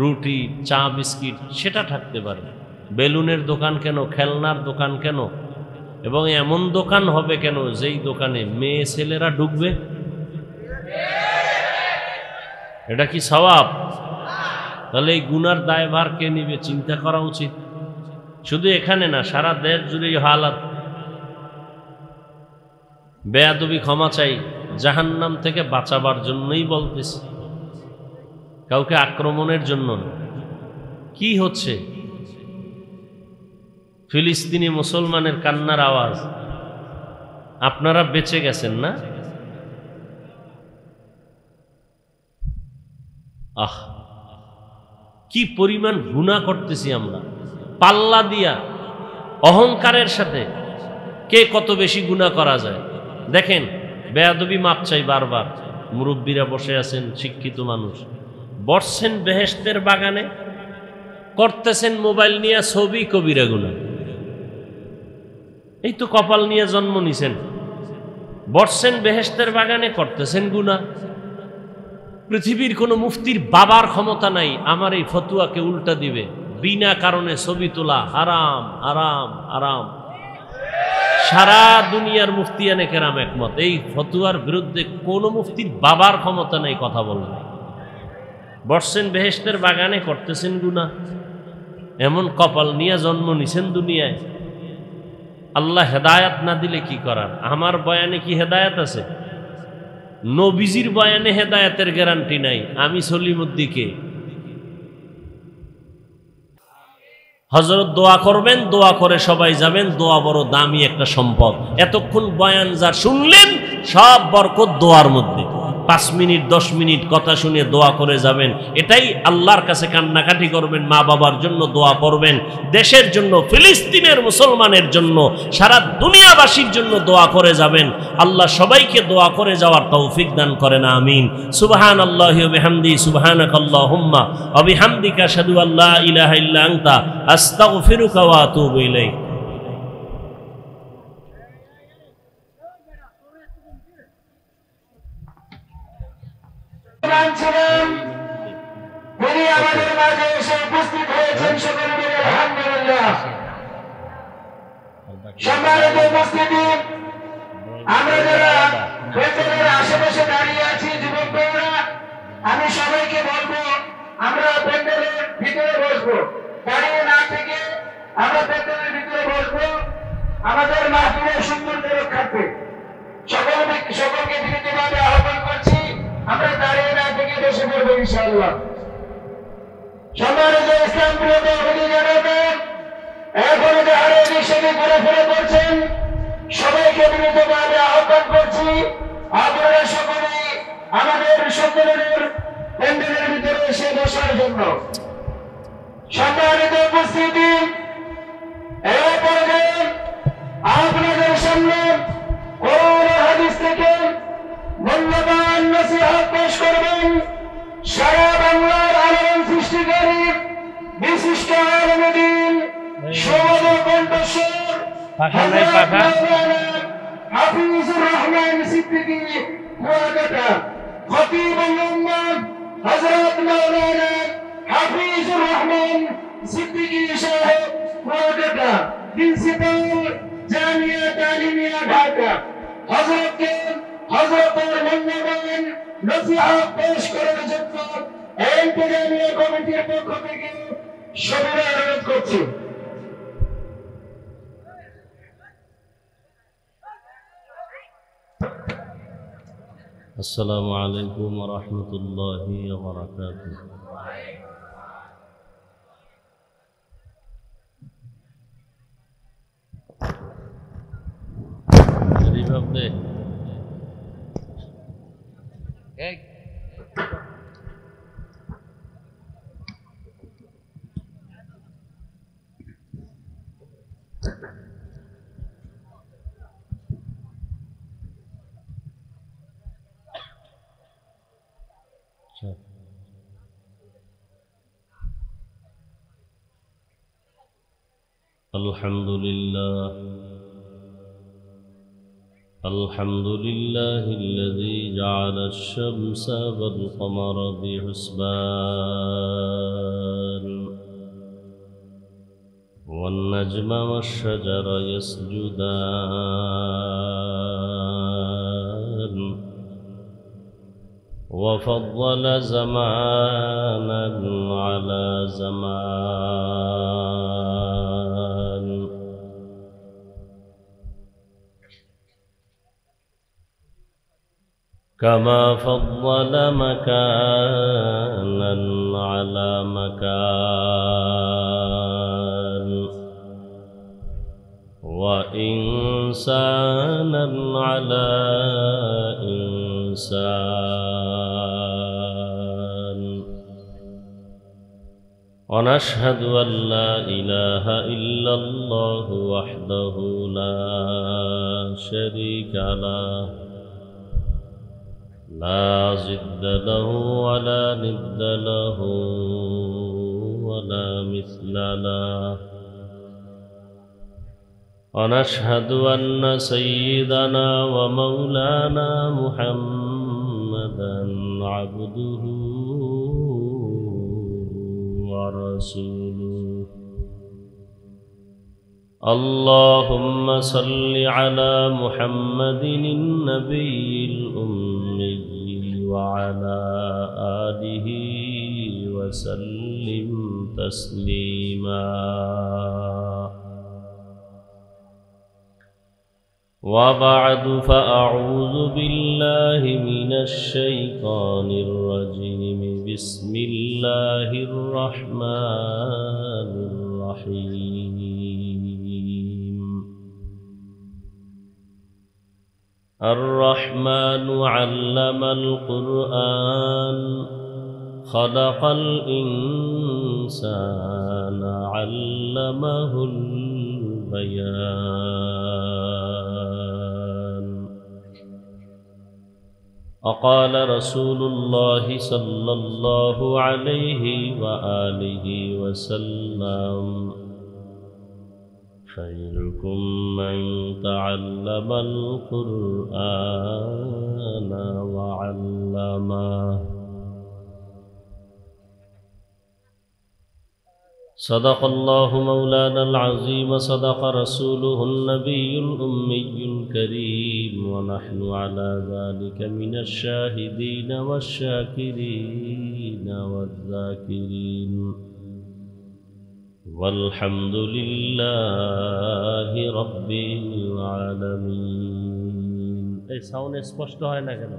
রুটি চা বিস্কিট সেটা থাকতে পারে। বেলুনের দোকান কেন? খেলনার দোকান কেন? এবং এমন দোকান হবে কেন যেই দোকানে মেয়ে ছেলেরা ঢুকবে? এটা কি সওয়াব? তাহলে এই গুনার দায়ভার কে নিবে? চিন্তা করা উচিত। শুধু এখানে না, সারা দেশ জুড়ে হালাত। বেয়াদবি ক্ষমা চাই, জাহান্নাম থেকে বাঁচাবার জন্যই বলতেছি, কাউকে আক্রমণের জন্য না। কি হচ্ছে? ফিলিস্তিনি মুসলমানের কান্নার আওয়াজ। আপনারা বেঁচে গেছেন না? আহ, কি পরিমাণ গুনাহ করতেছি আমরা! পাল্লা দিয়া অহংকারের সাথে কে কত বেশি গুনাহ করা যায় দেখেন। বেয়াদবি মাপ চাই বারবার। মুরব্বীরা বসে আছেন, শিক্ষিত মানুষ বসছেন বেহেশতের বাগানে, করতেছেন মোবাইল নিয়ে ছবি, কবিরা গুনাহ। এই তো কপাল নিয়ে জন্ম নিছেন, বসছেন বেহেশতের বাগানে, করতেছেন গুনাহ। পৃথিবীর কোনো মুফতির বাবার ক্ষমতা নাই আমার এই ফতুয়াকে উল্টা দিবে। বিনা কারণে ছবি তোলা হারাম, হারাম, হারাম। সারা দুনিয়ার মুফতিয়ানে কেরাম একমত, এই ফতুয়ার বিরুদ্ধে কোনো মুফতির বাবার ক্ষমতা নাই কথা বলবে। বসছেন বেহেশতের বাগানে, করতেছেন গুনাহ। এমন কপাল নিয়ে জন্ম নিছেন দুনিয়ায়। আল্লাহ হেদায়াত না দিলে কি করার? আমার বয়ানে কি হেদায়াত আছে? নবীজির বয়ানে হেদায়াতের গ্যারান্টি নাই। আমি সলিমুদ্দিকে হযরত দোয়া করবেন, দোয়া করে সবাই যাবেন। দোয়া বড় দামি একটা সম্পদ। এতক্ষণ বয়ান যার শুনলেন, সব বরকত দোয়ার মধ্যে। 5 মিনিট 10 মিনিট কথা শুনে দোয়া করে যাবেন। এটাই আল্লাহর কাছে কান্নাকাটি করবেন, মা বাবার জন্য দোয়া করবেন, দেশের জন্য, ফিলিস্তিনের মুসলমানের জন্য, সারা দুনিয়াবাসীর জন্য দোয়া করে যাবেন। আল্লাহ সবাইকে দোয়া করে যাওয়ার তৌফিক দান করেন, আমিন। সুবহানাল্লাহি ওয়া বিহামদি, সুবহানাকাল্লাহুম্মা ওয়া বিহামদিকা আশহাদু আল্লা ইলাহা ইল্লা আনতা আস্তাগফিরুকা ওয়া আতুবু ইলাইক। আমাদের মাঝে এসে উপস্থিত হয়েছেন, সকলে মিলে আলহামদুলিল্লাহ। সম্মানিত উপস্থিতি, আমরা যারা প্যান্ডেলের আশেপাশে দাঁড়িয়ে আছি, যুবক ভাইরা, আমি সবাইকে বলবো আমরা প্যান্ডেলের ভিতরে বসবো, দাঁড়িয়ে না থেকে আমরা প্যান্ডেলের ভিতরে বসবো, আমাদের মাহফিলের সৌন্দর্য রক্ষার্থে। সকলকে বিনীতভাবে আহ্বান করছি, আমরা দাঁড়িয়ে না থেকে বসে পড়বো ইনশাআল্লাহ। সম্মানিত ইসলাম বিরোধী অভিযানের এখন যারা এদিক সেদিক ঘোরাফেরা করছেন, সবাইকে বিনীতভাবে আহ্বান করছি, আপনারা সকলেই আমাদের সম্মেলনের প্যান্ডেলের ভিতরে এসে বসার জন্য। সম্মানিত উপস্থিতি, এই পর্যায়ে আপনাদের সামনে কোরআন ও হাদিস থেকে মূল্যবান নসিহত পেশ করবেন সারা বাংলার আলোড়ন সৃষ্টিকারী বিশিষ্ট আলেমে দ্বীন, সমাজের কণ্ঠস্বর হাফিজুর রহমান সিদ্দিকী কুয়াকাটা, খতিবুল উম্মাহ হযরত মাওলানা হাফিজুর রহমান সিদ্দিকী সাহেব কুয়াকাটা, প্রিন্সিপাল জামিয়া তালিমিয়া ঢাকা, হযরতের মূল্যবান নসিহত পেশ করার জন্য ইন্তেজামিয়া কমিটির পক্ষ থেকে সবিনয় অনুরোধ করছি। আসসালামু আলাইকুম ওয়া রাহমাতুল্লাহি ওয়া বারাকাতুহু। শব্দে الحمد لله الذي جعل الشمس والقمر بحسبان والنجم والشجر يسجدان وفضل زمانا على زمان كما فضل مكانا على مكان وإنسانا على إنسان ونشهد أن لا إله إلا الله وحده لا شريك له لا ضد له ولا ند له ولا مثل له ونشهد أن سيدنا ومولانا محمدا عبده ورسوله اللهم صل على محمد النبي الأمي وعلى آله وسلم تسليما وبعد فأعوذ بالله من الشيطان الرجيم بسم الله الرحمن الرحيم الرحمن علم القرآن خلق الإنسان علمه البيان وقال رسول الله صلى الله عليه وآله وسلم خيركم من تعلم القرآن وعلمه صدق الله مولانا العظيم صدق رسوله النبي الأمي الكريم ونحن على ذلك من الشاهدين والشاكرين والذاكرين والحمد لله رب العالمين এই সাউন্ড স্পষ্ট হয় না কেন?